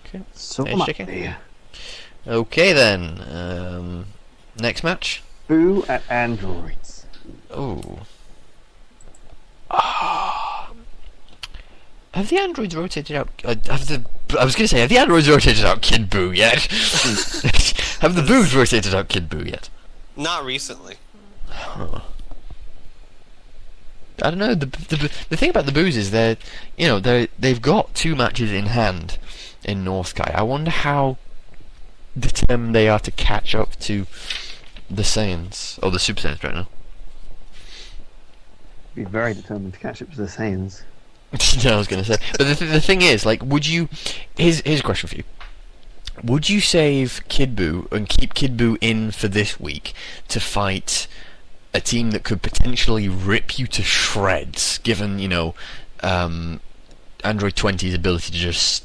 Speaker 1: Okay.
Speaker 3: So
Speaker 1: Hey,
Speaker 3: much.
Speaker 1: Chicken. Okay then. Next match.
Speaker 3: Boo at Androids.
Speaker 1: Oh. Have the androids rotated out? I was going to say, have the androids rotated out Kid Buu yet? Have the Boos rotated out Kid Buu yet?
Speaker 2: Not recently.
Speaker 1: Huh. I don't know. The thing about the Boos is they've got 2 matches in hand in North Kai. I wonder how determined they are to catch up to the Saiyans or the Super Saiyans right now.
Speaker 3: Be very determined to catch up to the Saiyans.
Speaker 1: I was going to say, but the thing is, like, would you? Here's a question for you. Would you save Kid Buu and keep Kid Buu in for this week to fight a team that could potentially rip you to shreds, given Android 20's ability to just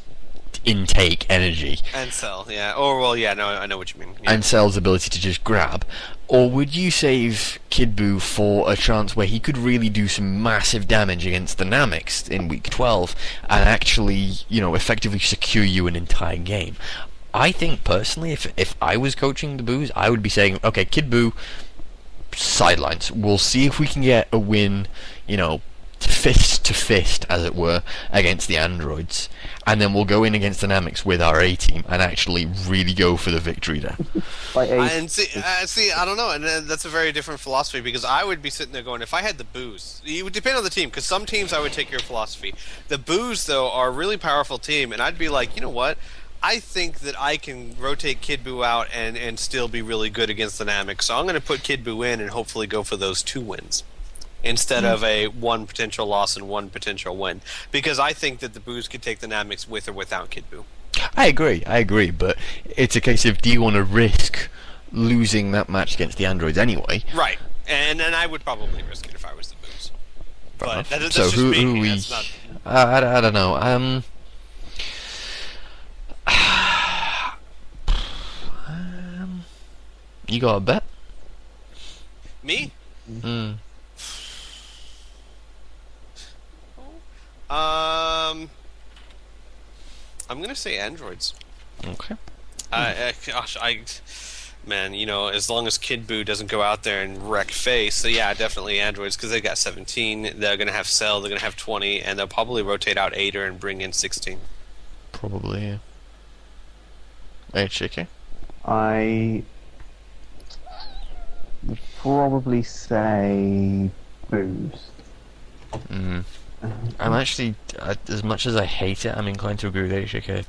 Speaker 1: intake energy
Speaker 2: And Cell, yeah. Or, well, yeah, no, I know what you mean. Yeah.
Speaker 1: and Cell's ability to just grab? Or would you save Kid Buu for a chance where he could really do some massive damage against the Namex in week 12 and actually, effectively secure you an entire game? I think, personally, if I was coaching the Boos, I would be saying, okay, Kid Buu, sidelines. We'll see if we can get a win, fist to fist, as it were, against the androids, and then we'll go in against the Namex with our A team and actually really go for the victory there.
Speaker 3: By
Speaker 2: And see, I don't know, and that's a very different philosophy because I would be sitting there going, if I had the Boos, it would depend on the team. Because some teams I would take your philosophy. The Boos, though, are a really powerful team, and I'd be like, you know what? I think that I can rotate Kid Buu out and still be really good against the Namex. So I'm going to put Kid Buu in and hopefully go for those 2 wins instead of a 1 potential loss and 1 potential win. Because I think that the Boos could take the Namex with or without Kid Buu.
Speaker 1: I agree, but it's a case of, do you want to risk losing that match against the androids anyway?
Speaker 2: Right. And I would probably risk it if I was the Boos. But that's
Speaker 1: So
Speaker 2: just
Speaker 1: who
Speaker 2: me.
Speaker 1: we?
Speaker 2: That's not...
Speaker 1: I don't know. You got a bet?
Speaker 2: Me?
Speaker 1: Mm.
Speaker 2: I'm gonna say androids.
Speaker 1: Okay.
Speaker 2: Man, as long as Kid Buu doesn't go out there and wreck face, so yeah, definitely androids because they got 17. They're gonna have Cell. They're gonna have 20, and they'll probably rotate out Ader and bring in 16.
Speaker 1: Probably, yeah. Hey, Chicky.
Speaker 3: I would probably say Boos.
Speaker 1: Mm. I'm actually, as much as I hate it, I'm inclined to agree with HK.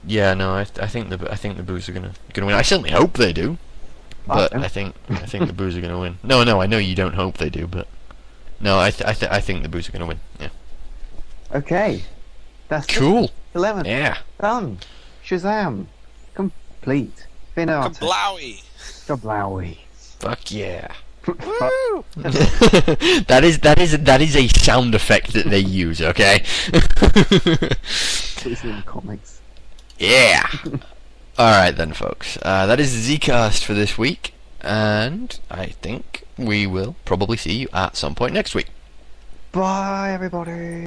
Speaker 1: Yeah, no, I think the Boos are gonna win. I certainly hope they do, but I think the Boos are gonna win. No, I know you don't hope they do, but no, I think the Boos are gonna win. Yeah.
Speaker 3: Okay. That's
Speaker 1: Cool.
Speaker 3: 11.
Speaker 1: Yeah.
Speaker 3: Done. Shazam. Complete. Finata.
Speaker 2: Kablowy!
Speaker 3: Kablowy.
Speaker 1: Fuck yeah.
Speaker 2: Woo!
Speaker 1: that is a sound effect that they use. Okay.
Speaker 3: It's in the comics.
Speaker 1: Yeah. All right then, folks. That is Zcast for this week, and I think we will probably see you at some point next week.
Speaker 3: Bye, everybody.